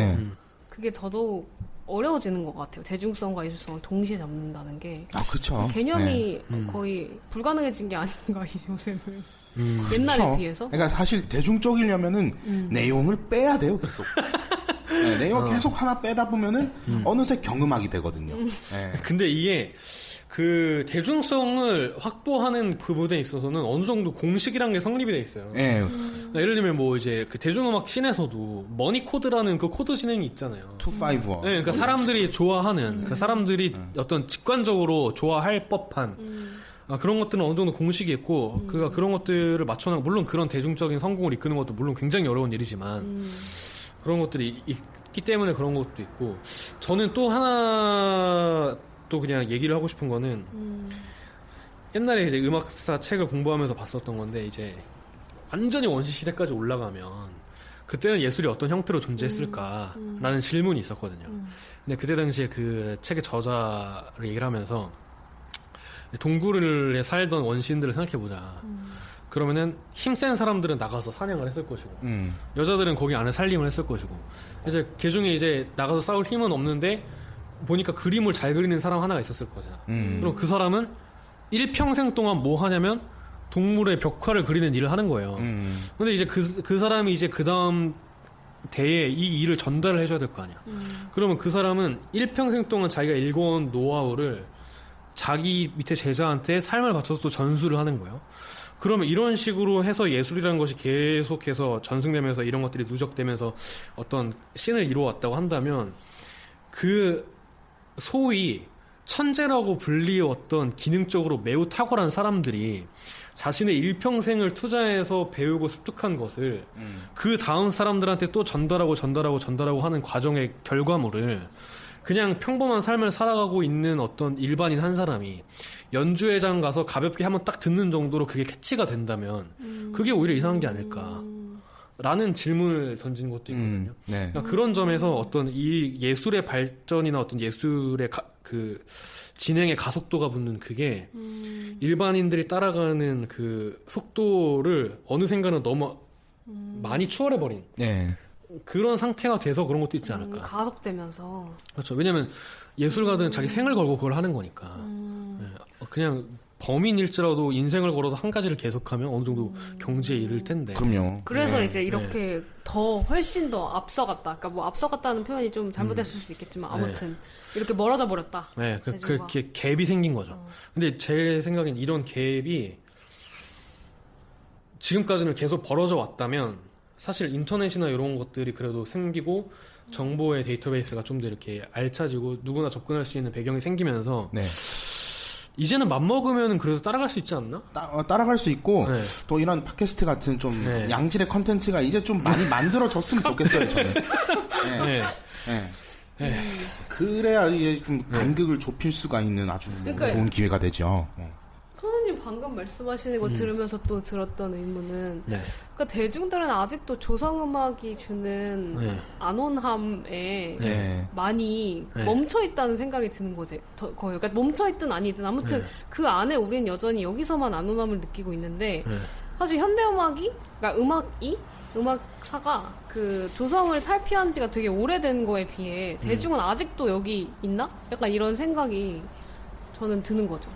그게 더더욱 어려워지는 것 같아요. 대중성과 예술성을 동시에 잡는다는 게. 그렇죠. 개념이 거의 불가능해진 게 아닌가, 요새는. 옛날에 그쵸. 비해서. 그러니까 사실 대중적이려면은 내용을 빼야 돼요, 계속. 내용을 계속 하나 빼다 보면은 어느새 경음악이 되거든요. 근데 이게 그 대중성을 확보하는 그 부분에 있어서는 어느 정도 공식이란 게 성립이 돼 있어요. 예를 들면 뭐 이제 그 대중음악 씬에서도 머니 코드라는 그 코드 진행이 있잖아요. 251. 그러니까 사람들이 좋아하는, 그 사람들이 어떤 직관적으로 좋아할 법한 그런 것들은 어느 정도 공식이 있고, 그런 것들을 맞춰나가, 물론 그런 대중적인 성공을 이끄는 것도 물론 굉장히 어려운 일이지만 그런 것들이 있기 때문에 그런 것도 있고, 저는 또 하나 또 그냥 얘기를 하고 싶은 거는 옛날에 이제 음악사 책을 공부하면서 봤었던 건데, 이제 완전히 원시 시대까지 올라가면 그때는 예술이 어떤 형태로 존재했을까라는 질문이 있었거든요. 근데 그때 당시에 그 책의 저자를 얘기를 하면서 동굴에 살던 원시인들을 생각해보자. 그러면은 힘센 사람들은 나가서 사냥을 했을 것이고 여자들은 거기 안에 살림을 했을 것이고, 이제 개중에 이제 나가서 싸울 힘은 없는데 보니까 그림을 잘 그리는 사람 하나가 있었을 거잖아. 그럼 그 사람은 일평생 동안 뭐 하냐면 동물의 벽화를 그리는 일을 하는 거예요. 근데 이제 그 사람이 이제 그 다음 대에 이 일을 전달을 해줘야 될 거 아니야. 그러면 그 사람은 일평생 동안 자기가 읽어온 노하우를 자기 밑에 제자한테 삶을 바쳐서 또 전수를 하는 거예요. 그러면 이런 식으로 해서 예술이라는 것이 계속해서 전승되면서 이런 것들이 누적되면서 어떤 씬을 이루어왔다고 한다면, 그 소위 천재라고 불리웠던 기능적으로 매우 탁월한 사람들이 자신의 일평생을 투자해서 배우고 습득한 것을 그 다음 사람들한테 또 전달하고 하는 과정의 결과물을 그냥 평범한 삶을 살아가고 있는 어떤 일반인 한 사람이 연주회장 가서 가볍게 한번 딱 듣는 정도로 그게 캐치가 된다면 그게 오히려 이상한 게 아닐까 라는 질문을 던진 것도 있거든요. 네. 그러니까 그런 점에서 어떤 이 예술의 발전이나 어떤 예술의 그 진행의 가속도가 붙는 그게 일반인들이 따라가는 그 속도를 어느샌가는 너무 많이 추월해버린 네. 그런 상태가 돼서 그런 것도 있지 않을까. 가속되면서. 그렇죠. 왜냐면 예술가들은 자기 생을 걸고 그걸 하는 거니까. 네. 그냥 범인일지라도 인생을 걸어서 한 가지를 계속하면 어느 정도 경지에 이를 텐데. 그럼요. 그래서 네. 이제 이렇게 더 훨씬 더 앞서갔다. 그러니까 뭐 앞서갔다는 표현이 좀 잘못됐을 수도 있겠지만 아무튼 이렇게 멀어져 버렸다. 네, 그렇게 갭이 생긴 거죠. 근데 제 생각엔 이런 갭이 지금까지는 계속 벌어져 왔다면 사실 인터넷이나 이런 것들이 그래도 생기고 정보의 데이터베이스가 좀 더 이렇게 알차지고 누구나 접근할 수 있는 배경이 생기면서 네. 이제는 맘먹으면 그래도 따라갈 수 있지 않나? 따라갈 수 있고 네. 또 이런 팟캐스트 같은 좀 네. 양질의 컨텐츠가 이제 좀 많이 만들어졌으면 좋겠어요. 저는. 네. 네. 네. 그래야 이제 좀 간극을 좁힐 수가 있는 아주 그러니까 좋은 기회가 되죠. 선생님 방금 말씀하시는 거 들으면서 또 들었던 의문은 네. 그러니까 대중들은 아직도 조성음악이 주는 네. 안온함에 네. 많이 네. 멈춰있다는 생각이 드는 거지. 거예요. 그러니까 멈춰있든 아니든 아무튼 네. 그 안에 우리는 여전히 여기서만 안온함을 느끼고 있는데 네. 사실 현대음악이 그러니까 음악사가 그 조성을 탈피한 지가 되게 오래된 거에 비해 대중은 아직도 여기 있나? 약간 이런 생각이 저는 드는 거죠.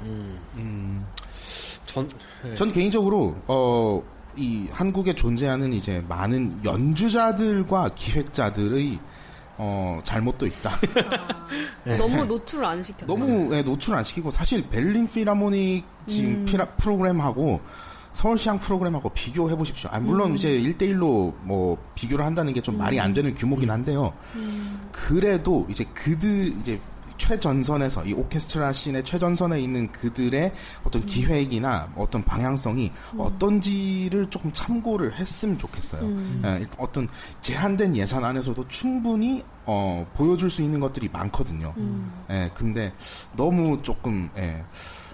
전 개인적으로 이 한국에 존재하는 이제 많은 연주자들과 기획자들의 잘못도 있다. 너무 노출을 안 시켰다. 너무 노출 안 시키고 사실 베를린 필하모닉 지금 프로그램하고 서울시향 프로그램하고 비교해 보십시오. 물론 이제 1대1로 뭐 비교를 한다는 게 좀 말이 안 되는 규모긴 한데요. 그래도 이제 이제 최전선에서 이 오케스트라 씬의 최전선에 있는 그들의 어떤 기획이나 어떤 방향성이 어떤지를 조금 참고를 했으면 좋겠어요. 어떤 제한된 예산 안에서도 충분히 보여줄 수 있는 것들이 많거든요. 근데 너무 조금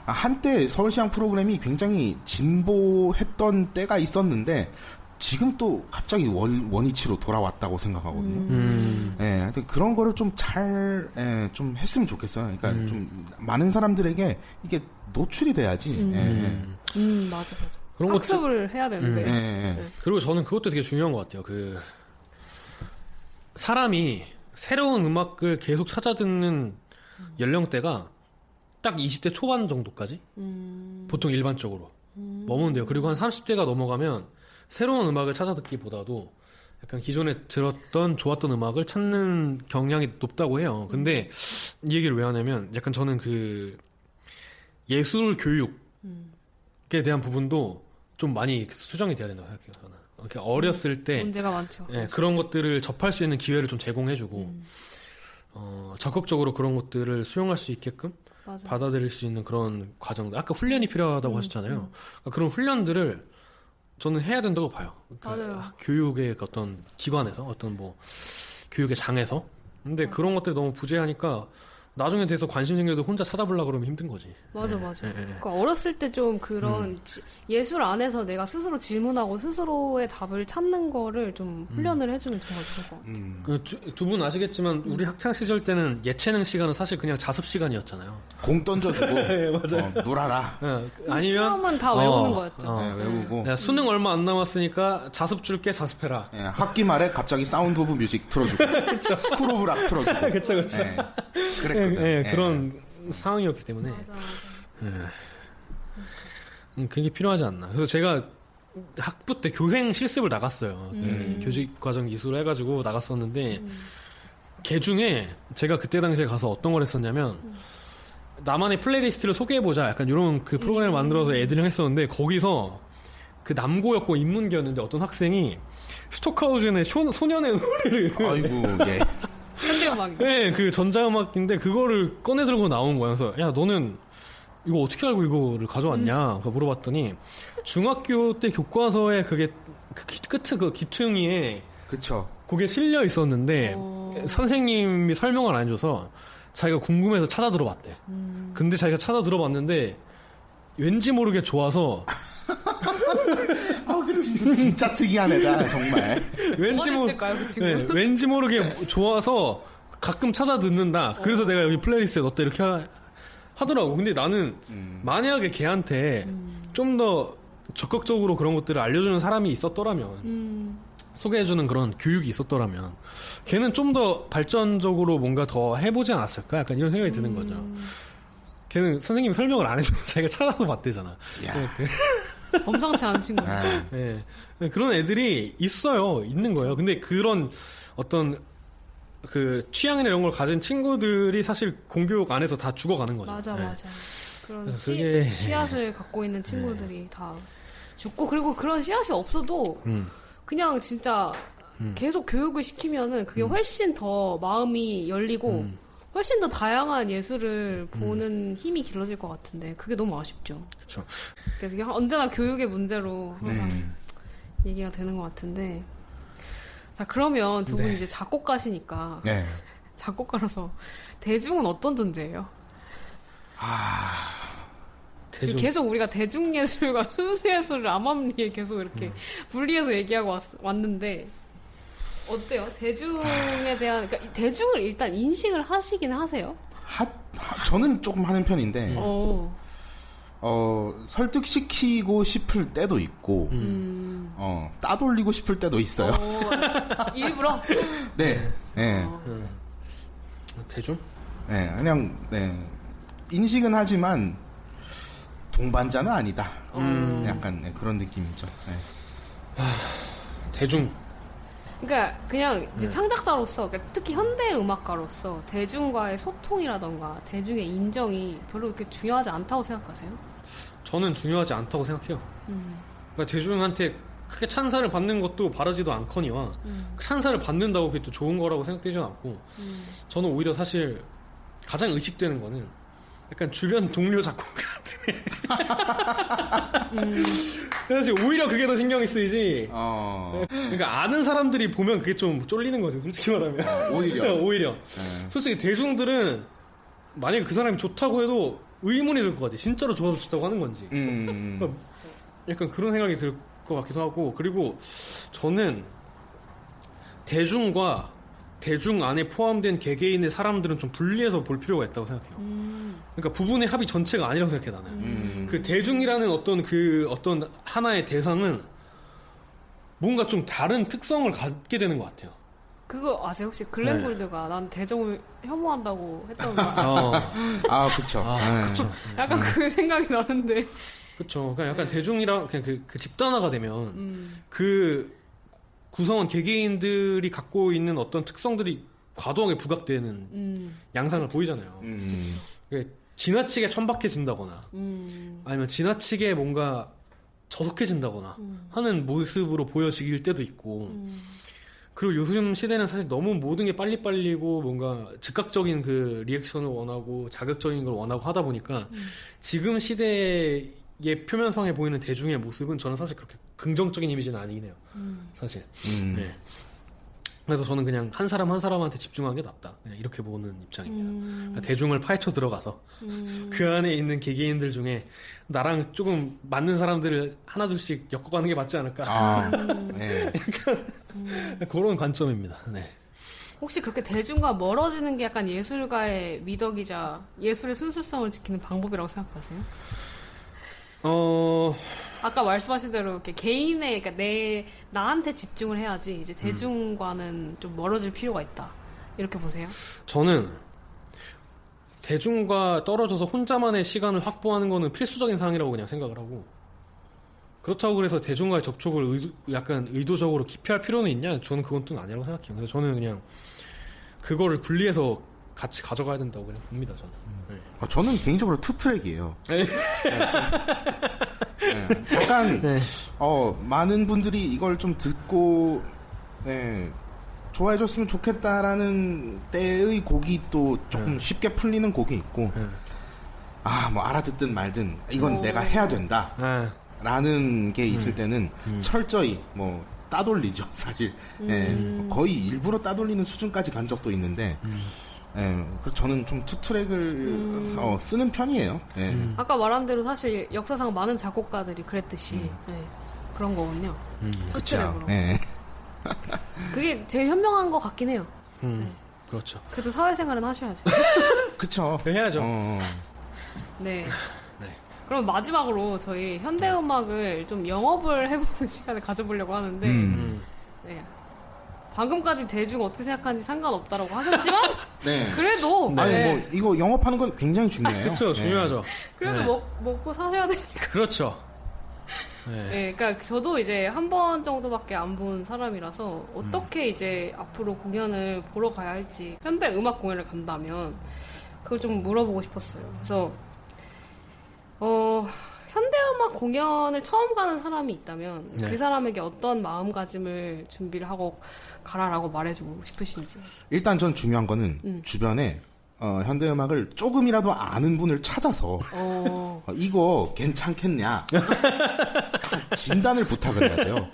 한때 서울시향 프로그램이 굉장히 진보했던 때가 있었는데 지금 또 갑자기 원위치로 돌아왔다고 생각하거든요. 하여튼 그런 거를 좀 좀 했으면 좋겠어요. 그러니까 좀 많은 사람들에게 이게 노출이 돼야지. 맞아. 그런 학습을 해야 되는데. 그리고 저는 그것도 되게 중요한 것 같아요. 그 사람이 새로운 음악을 계속 찾아 듣는 연령대가 딱 20대 초반 정도까지 보통 일반적으로 머무는데요. 그리고 한 30대가 넘어가면 새로운 음악을 찾아 듣기보다도 약간 기존에 들었던 좋았던 음악을 찾는 경향이 높다고 해요. 근데 이 얘기를 왜 하냐면 약간 저는 그 예술 교육에 대한 부분도 좀 많이 수정이 돼야 된다고 생각해요. 저는 이렇게 어렸을 때 문제가 많죠. 그런 것들을 접할 수 있는 기회를 좀 제공해주고 적극적으로 그런 것들을 수용할 수 있게끔 맞아. 받아들일 수 있는 그런 과정들. 아까 훈련이 필요하다고 하셨잖아요. 그러니까 그런 훈련들을 저는 해야 된다고 봐요. 맞아요. 교육의 어떤 기관에서, 어떤 뭐, 교육의 장에서. 근데 그런 것들이 너무 부재하니까 나중에 대해서 관심 생겨도 혼자 찾아보려고 그러면 힘든 거지. 맞아. 그러니까 어렸을 때 좀 그런 예술 안에서 내가 스스로 질문하고 스스로의 답을 찾는 거를 좀 훈련을 해주면 정말 좋을 것 같아요. 두 분 아시겠지만 우리 학창 시절 때는 예체능 시간은 사실 그냥 자습 시간이었잖아요. 공 던져주고 놀아라. 아니면 시험은 다 외우는 거였죠. 외우고. 수능 얼마 안 남았으니까 자습 줄게 자습해라. 학기 말에 갑자기 사운드 오브 뮤직 틀어주고 스쿨 오브 락 틀어주고. 그쵸. 그랬거든. 그런 상황이었기 때문에 그게 필요하지 않나. 그래서 제가 학부 때 교생 실습을 나갔어요. 교직 과정 기술을 해가지고 나갔었는데 걔 중에 제가 그때 당시에 가서 어떤 걸 했었냐면 나만의 플레이리스트를 소개해보자 약간 이런 그 프로그램을 만들어서 애들이랑 했었는데 거기서 그 남고였고 인문계였는데 어떤 학생이 슈토카우젠의 소년의 노래를 아이고 예. 전자음악이. 네, 그 전자음악인데 그거를 꺼내 들고 나온 거야. 그래서 야 너는 이거 어떻게 알고 이거를 가져왔냐? 그거 물어봤더니 중학교 때 교과서에 그게 그 귀퉁이에 그쵸. 그게 실려 있었는데 선생님이 설명을 안 해줘서 자기가 궁금해서 찾아 들어봤대. 근데 자기가 찾아 들어봤는데 왠지 모르게 좋아서 그 진짜 특이한 애다 정말. 뭐가 그 친구? 네, 왠지 모르게 좋아서 가끔 찾아 듣는다. 그래서 내가 여기 플레이리스트에 넣었다 이렇게 하더라고. 근데 나는 만약에 걔한테 좀 더 적극적으로 그런 것들을 알려주는 사람이 있었더라면 소개해주는 그런 교육이 있었더라면 걔는 좀 더 발전적으로 뭔가 더 해보지 않았을까? 약간 이런 생각이 드는 거죠. 걔는 선생님이 설명을 안 해줘서 자기가 찾아서 봤대잖아. 범상치 않은 친구. 네. 그런 애들이 있어요. 있는 거예요. 근데 그런 어떤 그 취향이나 이런 걸 가진 친구들이 사실 공교육 안에서 다 죽어가는 거죠. 맞아. 그런 그게... 씨앗을 갖고 있는 친구들이 다 죽고, 그리고 그런 씨앗이 없어도 그냥 진짜 계속 교육을 시키면은 그게 훨씬 더 마음이 열리고 훨씬 더 다양한 예술을 보는 힘이 길러질 것 같은데 그게 너무 아쉽죠. 그렇죠. 그래서 이게 언제나 교육의 문제로 항상 얘기가 되는 것 같은데. 자, 그러면 두 분 이제 작곡가시니까 작곡가로서 대중은 어떤 존재예요? 지금 계속 우리가 대중예술과 순수예술을 암암리에 계속 이렇게 분리해서 얘기하고 왔는데 어때요? 대중에 대한, 그러니까 대중을 일단 인식을 하시긴 하세요? 저는 조금 하는 편인데 설득시키고 싶을 때도 있고 따돌리고 싶을 때도 있어요. 일부러? 네. 대중? 네, 그냥 인식은 하지만 동반자는 아니다. 약간 그런 느낌이죠. 대중. 그러니까 그냥 이제 창작자로서, 그러니까 특히 현대 음악가로서 대중과의 소통이라던가 대중의 인정이 별로 그렇게 중요하지 않다고 생각하세요? 저는 중요하지 않다고 생각해요. 그러니까 대중한테 크게 찬사를 받는 것도 바라지도 않거니와 찬사를 받는다고 그게 또 좋은 거라고 생각되지 않고 저는 오히려 사실 가장 의식되는 거는 약간 주변 동료 작곡가한테 사실 오히려 그게 더 신경이 쓰이지. 그러니까 아는 사람들이 보면 그게 좀 쫄리는 거지, 솔직히 말하면. 오히려. 솔직히 대중들은 만약에 그 사람이 좋다고 해도 의문이 들 것 같아. 진짜로 좋아서 좋다고 하는 건지. 그러니까 약간 그런 생각이 들 것 같기도 하고. 그리고 저는 대중과 대중 안에 포함된 개개인의 사람들은 좀 분리해서 볼 필요가 있다고 생각해요. 그러니까 부분의 합의 전체가 아니라고 생각해, 나는. 그 대중이라는 어떤 하나의 대상은 뭔가 좀 다른 특성을 갖게 되는 것 같아요. 그거 아세요? 혹시 글렌 골드가 난 대중을 혐오한다고 했던 거 아세요? 그쵸. 그쵸. 약간 그 생각이 나는데. 그쵸. 그러니까 약간 대중이랑 그냥 그 집단화가 되면 그 구성원 개개인들이 갖고 있는 어떤 특성들이 과도하게 부각되는 양상을 보이잖아요. 지나치게 천박해진다거나 아니면 지나치게 뭔가 저속해진다거나 하는 모습으로 보여지길 때도 있고 그리고 요즘 시대는 사실 너무 모든 게 빨리빨리고 뭔가 즉각적인 그 리액션을 원하고 자극적인 걸 원하고 하다 보니까 지금 시대의 표면상에 보이는 대중의 모습은 저는 사실 그렇게 긍정적인 이미지는 아니긴 해요. 사실. 네. 그래서 저는 그냥 한 사람 한 사람한테 집중하는 게 낫다. 그냥 이렇게 보는 입장입니다. 그러니까 대중을 파헤쳐 들어가서 그 안에 있는 개개인들 중에 나랑 조금 맞는 사람들을 하나둘씩 엮어가는 게 맞지 않을까. 그런 관점입니다. 네. 혹시 그렇게 대중과 멀어지는 게 약간 예술가의 미덕이자 예술의 순수성을 지키는 방법이라고 생각하세요? 아까 말씀하신 대로 이렇게 개인의, 그러니까 나한테 집중을 해야지 이제 대중과는 좀 멀어질 필요가 있다. 이렇게 보세요? 저는 대중과 떨어져서 혼자만의 시간을 확보하는 거는 필수적인 사항이라고 그냥 생각을 하고, 그렇다고 그래서 대중과의 접촉을 약간 의도적으로 기피할 필요는 있냐? 저는 그건 또 아니라고 생각해요. 그래서 저는 그냥 그거를 분리해서 같이 가져가야 된다고 그냥 봅니다, 저는. 네. 저는 개인적으로 투트랙이에요. 약간 많은 분들이 이걸 좀 듣고 좋아해줬으면 좋겠다라는 때의 곡이 또 조금 쉽게 풀리는 곡이 있고, 뭐 알아듣든 말든 이건 내가 해야 된다 라는 게 있을 때는 철저히 뭐 따돌리죠, 사실. 거의 일부러 따돌리는 수준까지 간 적도 있는데, 그래서 저는 좀 투트랙을 쓰는 편이에요. 아까 말한 대로 사실 역사상 많은 작곡가들이 그랬듯이 그런 거군요. 투트랙으로. 그게 제일 현명한 것 같긴 해요. 그렇죠. 그래도 사회생활은 하셔야죠. 그쵸. 해야죠. 네. 그럼 마지막으로 저희 현대음악을 좀 영업을 해보는 시간을 가져보려고 하는데, 네. 방금까지 대중 어떻게 생각하는지 상관없다라고 하셨지만, 그래도. 아니, 뭐, 이거 영업하는 건 굉장히 중요해요. 그렇죠, 중요하죠. 그래도 먹고 사셔야 되니까. 그렇죠. 그러니까 저도 이제 한 번 정도밖에 안 본 사람이라서 어떻게 이제 앞으로 공연을 보러 가야 할지, 현대음악 공연을 간다면, 그걸 좀 물어보고 싶었어요. 그래서, 현대음악 공연을 처음 가는 사람이 있다면 그 사람에게 어떤 마음가짐을 준비를 하고 가라라고 말해주고 싶으신지. 일단 전 중요한 거는 주변에 현대음악을 조금이라도 아는 분을 찾아서 이거 괜찮겠냐 진단을 부탁을 해야 돼요.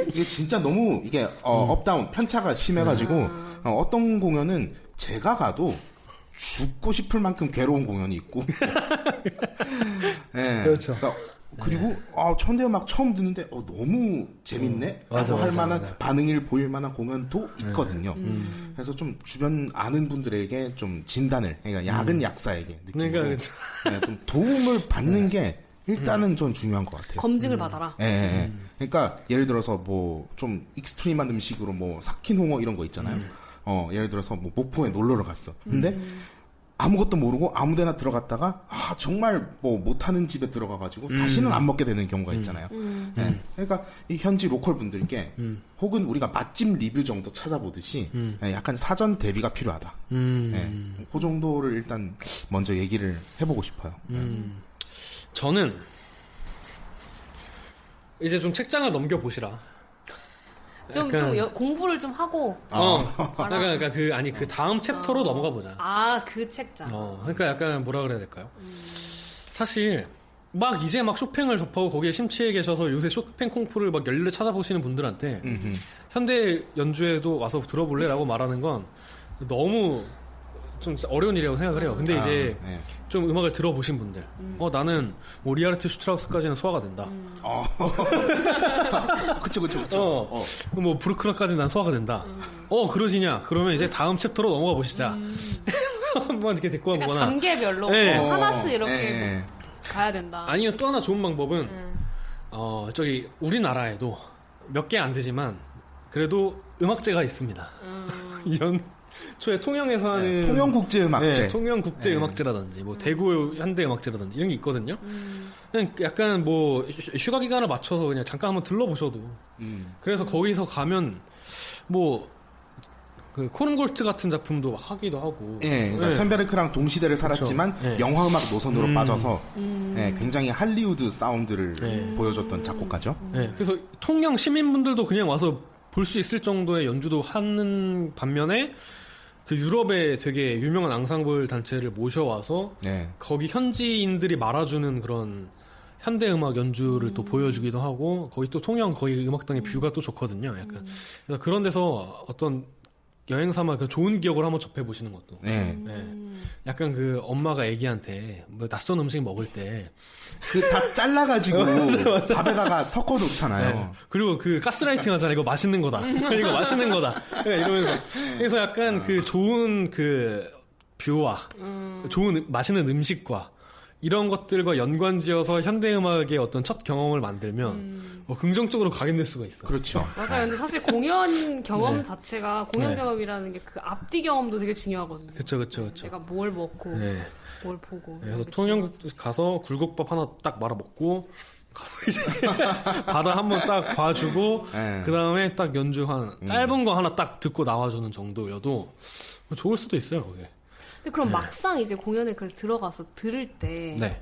이게 진짜 너무 이게 업다운 편차가 심해가지고 어떤 공연은 제가 가도 죽고 싶을 만큼 괴로운 공연이 있고. 그렇죠. 그러니까 그리고 현대음악 처음 듣는데 너무 재밌네 라고 할 만한 반응을 보일 만한 공연도 있거든요. 그래서 좀 주변 아는 분들에게 좀 진단을, 그러니까 약은 약사에게 느끼고 그러니까 좀 도움을 받는 게 일단은 좀 중요한 것 같아요. 검증을 받아라. 그러니까 예를 들어서 뭐 좀 익스트림한 음식으로 뭐 삭힌 홍어 이런 거 있잖아요. 예를 들어서 뭐 목포에 놀러를 갔어. 근데 아무것도 모르고 아무데나 들어갔다가 정말 뭐 못하는 집에 들어가가지고 다시는 안 먹게 되는 경우가 있잖아요. 그러니까 이 현지 로컬 분들께 혹은 우리가 맛집 리뷰 정도 찾아보듯이 약간 사전 대비가 필요하다. 그 정도를 일단 먼저 얘기를 해보고 싶어요. 저는 이제 좀 책장을 넘겨보시라. 좀 공부를 좀 하고. 그러니까 그 다음 챕터로 넘어가 보자. 그 책장. 그러니까 약간 뭐라 그래야 될까요? 사실 막 이제 막 쇼팽을 접하고 거기에 심취해 계셔서 요새 쇼팽 콩쿠르를 막 열일을 찾아보시는 분들한테 현대 연주에도 와서 들어볼래라고 말하는 건 너무 좀 어려운 일이라고 생각을 해요. 근데 이제 좀 음악을 들어보신 분들, 나는 뭐 리하르트 슈트라우스까지는 소화가 된다. 그쵸. 뭐 브루크너까지는 난 소화가 된다. 그러시냐? 그러면 이제 다음 챕터로 넘어가 보시자. 한번 이렇게 데리고 가보거나. 그러니까 단계별로 하나씩 이렇게 가야 된다. 아니면 또 하나 좋은 방법은 저기 우리나라에도 몇 개 안 되지만 그래도 음악제가 있습니다. 초에 통영에서 하는 통영국제음악제, 통영국제음악제라든지 뭐 대구 현대음악제라든지 이런 게 있거든요. 그냥 약간 뭐 휴가 기간을 맞춰서 그냥 잠깐 한번 들러보셔도. 그래서 거기서 가면 뭐 그 코른골트 같은 작품도 하기도 하고. 그러니까 션베르크랑 동시대를 살았지만 영화음악 노선으로 빠져서 굉장히 할리우드 사운드를 보여줬던 작곡가죠. 그래서 통영 시민분들도 그냥 와서 볼 수 있을 정도의 연주도 하는 반면에 그 유럽에 되게 유명한 앙상블 단체를 모셔와서 거기 현지인들이 말아주는 그런 현대음악 연주를 또 보여주기도 하고, 거기 또 통영 거기 음악당의 뷰가 또 좋거든요. 약간 그래서 그런 데서 어떤 여행 삼아 그 좋은 기억을 한번 접해보시는 것도. 약간 그 엄마가 애기한테 뭐 낯선 음식 먹을 때 다 잘라가지고 밥에다가 섞어 놓잖아요. 그리고 그 가스라이팅 하잖아. 이거 맛있는 거다. 이거 맛있는 거다. 이러면서. 그래서 약간 그 좋은 그 뷰와 좋은 맛있는 음식과 이런 것들과 연관지어서 현대음악의 어떤 첫 경험을 만들면 긍정적으로 각인될 수가 있어. 그렇죠. 맞아요. 근데 사실 공연 경험 자체가, 공연 경험이라는 게 그 앞뒤 경험도 되게 중요하거든요. 그쵸. 내가 뭘 먹고 뭘 보고. 그래서 통영 가서 굴국밥 하나 딱 말아 먹고 이제 바다 한번 딱 봐주고 그 다음에 딱 연주 짧은 거 하나 딱 듣고 나와주는 정도여도 좋을 수도 있어요. 그게. 근데 그럼 막상 이제 공연에 그래서 들어가서 들을 때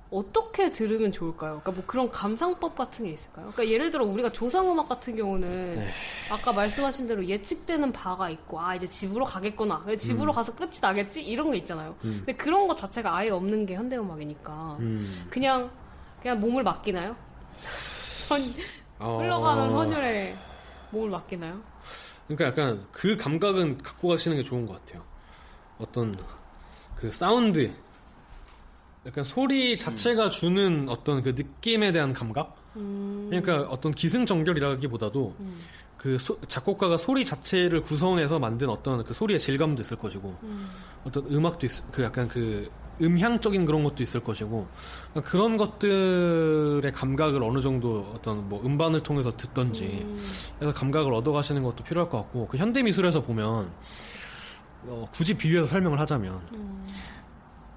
어떻게 들으면 좋을까요? 그러니까 뭐 그런 감상법 같은 게 있을까요? 그러니까 예를 들어 우리가 조성음악 같은 경우는 네. 아까 말씀하신 대로 예측되는 바가 있고 이제 집으로 가겠구나. 집으로 가서 끝이 나겠지? 이런 게 있잖아요. 근데 그런 것 자체가 아예 없는 게 현대음악이니까 그냥 몸을 맡기나요? 흘러가는 선율에 몸을 맡기나요? 그러니까 약간 그 감각은 갖고 가시는 게 좋은 것 같아요. 어떤 그 사운드, 약간 소리 자체가 주는 어떤 그 느낌에 대한 감각? 그러니까 어떤 기승전결이라기보다도 그 작곡가가 소리 자체를 구성해서 만든 어떤 그 소리의 질감도 있을 것이고 어떤 음악도 그 약간 그 음향적인 그런 것도 있을 것이고 그런 것들의 감각을 어느 정도 어떤 뭐 음반을 통해서 듣던지 해서 감각을 얻어가시는 것도 필요할 것 같고 그 현대 미술에서 보면 굳이 비유해서 설명을 하자면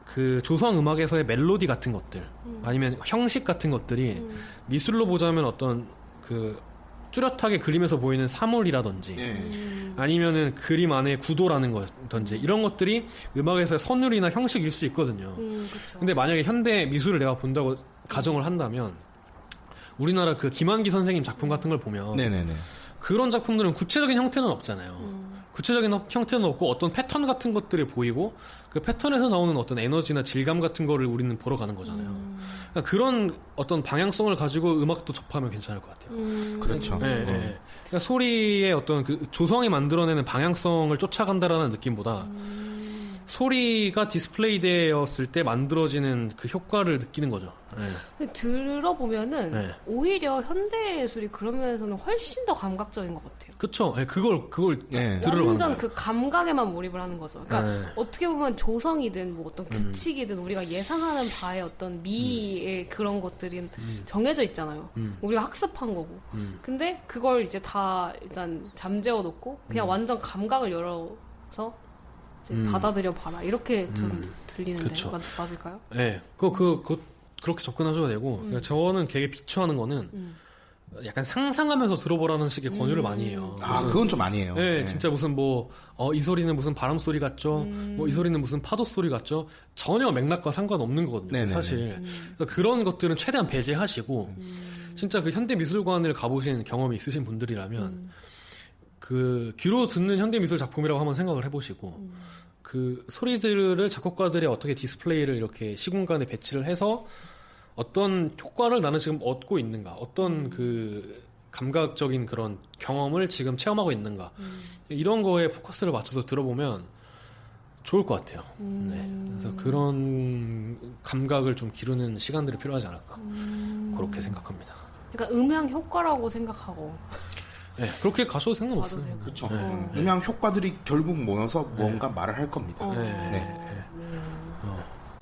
그 조성 음악에서의 멜로디 같은 것들 아니면 형식 같은 것들이 미술로 보자면 어떤 그 뚜렷하게 그림에서 보이는 사물이라든지 아니면은 그림 안에 구도라는 거든지 이런 것들이 음악에서의 선율이나 형식일 수 있거든요. 근데 만약에 현대 미술을 내가 본다고 가정을 한다면 우리나라 그 김한기 선생님 작품 같은 걸 보면 네네네. 그런 작품들은 구체적인 형태는 없잖아요. 구체적인 형태는 없고 어떤 패턴 같은 것들이 보이고 그 패턴에서 나오는 어떤 에너지나 질감 같은 거를 우리는 보러 가는 거잖아요. 그러니까 그런 어떤 방향성을 가지고 음악도 접하면 괜찮을 것 같아요. 그렇죠. 네, 네. 그러니까 소리의 어떤 그 조성이 만들어내는 방향성을 쫓아간다라는 느낌보다 소리가 디스플레이 되었을 때 만들어지는 그 효과를 느끼는 거죠. 네. 근데 들어보면은 네. 오히려 현대 예술이 그런 면에서는 훨씬 더 감각적인 것 같아요. 그쵸. 네, 그걸 네. 들으러 가는 완전 거예요. 그 감각에만 몰입을 하는 거죠. 그러니까 네. 어떻게 보면 조성이든 뭐 어떤 규칙이든 우리가 예상하는 바의 어떤 미의 그런 것들이 정해져 있잖아요. 우리가 학습한 거고. 근데 그걸 이제 다 일단 잠재워 놓고 그냥 완전 감각을 열어서 이제 받아들여 봐라. 이렇게 좀 들리는데 그쵸. 맞을까요? 네. 그렇게 접근하셔도 되고 그러니까 저는 되게 비추하는 거는 약간 상상하면서 들어보라는 식의 권유를 많이 해요. 그건 좀 아니에요. 네, 네. 진짜 무슨 이 소리는 무슨 바람 소리 같죠? 이 소리는 무슨 파도 소리 같죠? 전혀 맥락과 상관없는 거거든요, 네네네. 사실. 그러니까 그런 것들은 최대한 배제하시고, 진짜 그 현대미술관을 가보신 경험이 있으신 분들이라면, 그 귀로 듣는 현대미술 작품이라고 한번 생각을 해보시고, 그 소리들을 작곡가들이 어떻게 디스플레이를 이렇게 시공간에 배치를 해서 어떤 효과를 나는 지금 얻고 있는가, 어떤 그 감각적인 그런 경험을 지금 체험하고 있는가, 이런 거에 포커스를 맞춰서 들어보면 좋을 것 같아요. 네. 그래서 그런 감각을 좀 기르는 시간들이 필요하지 않을까, 그렇게 생각합니다. 그러니까 음향 효과라고 생각하고. 네, 그렇게 가셔도 상관없어요. 맞아요. 그렇죠. 음향 효과들이 결국 모여서 뭔가 말을 할 겁니다. 네.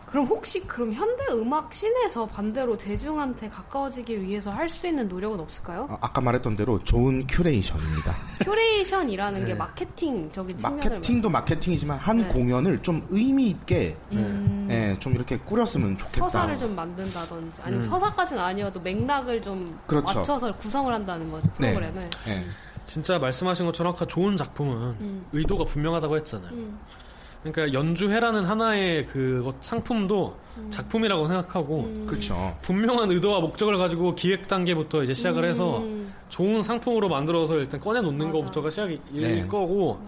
그럼 혹시 현대 음악 씬에서 반대로 대중한테 가까워지기 위해서 할 수 있는 노력은 없을까요? 아까 말했던 대로 좋은 큐레이션입니다. 큐레이션이라는 게 마케팅적인 측면을 마케팅도 마케팅이지만 한 공연을 좀 의미 있게 좀 이렇게 꾸렸으면 좋겠다. 서사를 좀 만든다든지 아니면 서사까지는 아니어도 맥락을 좀 그렇죠. 맞춰서 구성을 한다는 거죠, 프로그램을. 네. 진짜 말씀하신 것처럼 아까 좋은 작품은 의도가 분명하다고 했잖아요. 그러니까 연주회라는 하나의 그 상품도 작품이라고 생각하고 그렇죠. 분명한 의도와 목적을 가지고 기획 단계부터 이제 시작을 해서 좋은 상품으로 만들어서 일단 꺼내놓는 것부터가 시작일 거고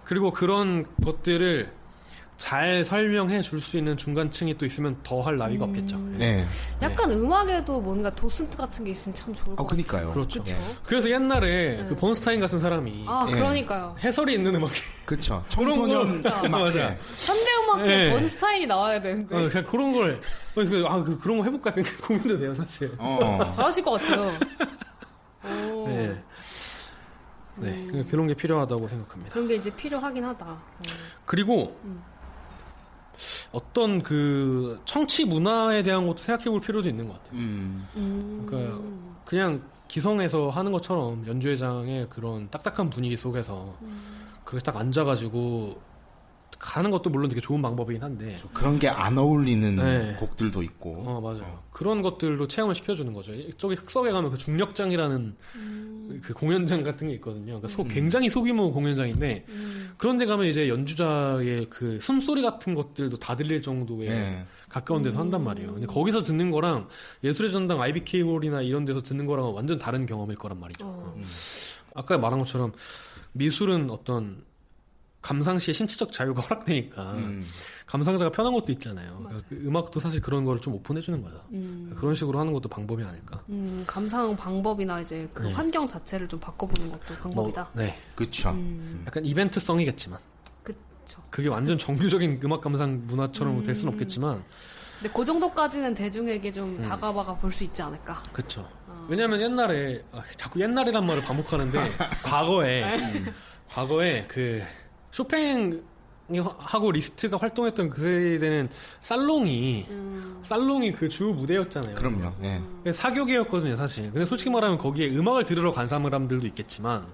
그리고 그런 것들을 잘 설명해 줄 수 있는 중간층이 또 있으면 더 할 나위가 없겠죠. 네. 약간 음악에도 뭔가 도슨트 같은 게 있으면 참 좋을 것 같아요. 그러니까요. 그렇죠. 그쵸? 그래서 옛날에 그 번스타인 같은 사람이 그러니까요. 해설이 있는 음악이 그렇죠. 청소년 맞아. 음악회. 현대음악에 번스타인이 나와야 되는데. 그냥 그런 걸 그런 거 해볼까 고민도 돼요 사실. 잘하실 것 같아요. 네, 그런 게 필요하다고 생각합니다. 그런 게 이제 필요하긴 하다. 그리고 어떤 그 청취 문화에 대한 것도 생각해 볼 필요도 있는 것 같아요. 그러니까 그냥 기성에서 하는 것처럼 연주회장의 그런 딱딱한 분위기 속에서 그렇게 딱 앉아가지고 가는 것도 물론 되게 좋은 방법이긴 한데 그런 게 안 어울리는 네. 곡들도 있고. 맞아요. 그런 것들로 체험을 시켜주는 거죠. 저기 흑석에 가면 그 중력장이라는 그 공연장 같은 게 있거든요. 그러니까 굉장히 소규모 공연장인데 그런 데 가면 이제 연주자의 그 숨소리 같은 것들도 다 들릴 정도의 네. 가까운 데서 한단 말이에요. 근데 거기서 듣는 거랑 예술의 전당 IBK 홀이나 이런 데서 듣는 거랑은 완전 다른 경험일 거란 말이죠. 아까 말한 것처럼 미술은 어떤 감상시에 신체적 자유가 허락되니까 감상자가 편한 것도 있잖아요. 그러니까 그 음악도 사실 그런 거를 좀 오픈해주는 거죠. 그런 식으로 하는 것도 방법이 아닐까. 감상 방법이나 이제 그 네. 환경 자체를 좀 바꿔보는 것도 방법이다. 네. 그쵸. 약간 이벤트성이겠지만. 그쵸. 그게 완전 정규적인 음악 감상 문화처럼 될 수는 없겠지만. 근데 그 정도까지는 대중에게 좀 다가가 볼 수 있지 않을까. 그쵸. 왜냐면 옛날에, 자꾸 옛날이란 말을 반복하는데, 과거에 그, 쇼팽 하고 리스트가 활동했던 그 세대는 살롱이 그 주 무대였잖아요. 그럼요. 예. 사교계였거든요, 사실. 근데 솔직히 말하면 거기에 음악을 들으러 간 사람들도 있겠지만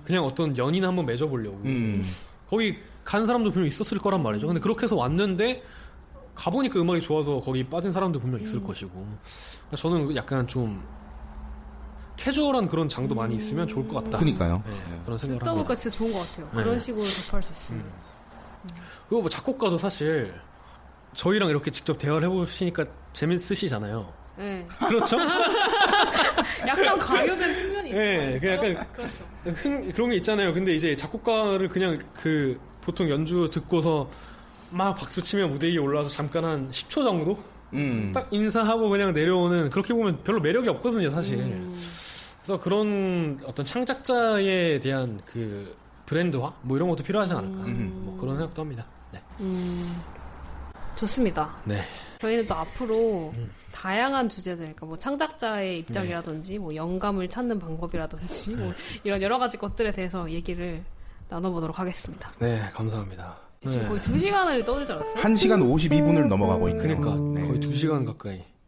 그냥 어떤 연인 한번 맺어보려고 거기 간 사람도 분명 있었을 거란 말이죠. 근데 그렇게 해서 왔는데 가보니까 음악이 좋아서 거기 빠진 사람도 분명 있을 것이고 저는 약간 좀 캐주얼한 그런 장도 많이 있으면 좋을 것 같다. 그니까요. 네, 그런 생각을 듣다 보니까 합니다. 진짜 좋은 것 같아요. 네. 그런 식으로 접할 수 있으면. 그리고 뭐 작곡가도 사실 저희랑 이렇게 직접 대화를 해보시니까 재밌으시잖아요. 네. 그렇죠? 약간 강요된 측면이 있어요. 네, 그 약간 그렇죠. 그런 게 있잖아요. 근데 이제 작곡가를 그냥 그 보통 연주 듣고서 막 박수 치며 무대 위에 올라와서 잠깐 한 10초 정도 딱 인사하고 그냥 내려오는 그렇게 보면 별로 매력이 없거든요, 사실. 그래서 그런 어떤 창작자에 대한 그 브랜드화 뭐 이런 것도 필요하지 않을까. 뭐 그런 생각도 합니다. 네. 좋습니다. 네. 저희는 또 앞으로 다양한 주제들, 그러니까 뭐 창작자의 입장이라든지, 뭐 영감을 찾는 방법이라든지, 뭐 이런 여러 가지 것들에 대해서 얘기를 나눠보도록 하겠습니다. 네, 감사합니다. 지금 거의 2시간을 떠들지 않았어요? 1시간 52분을 넘어가고 있네요. 그러니까 네. 거의 2시간 가까이.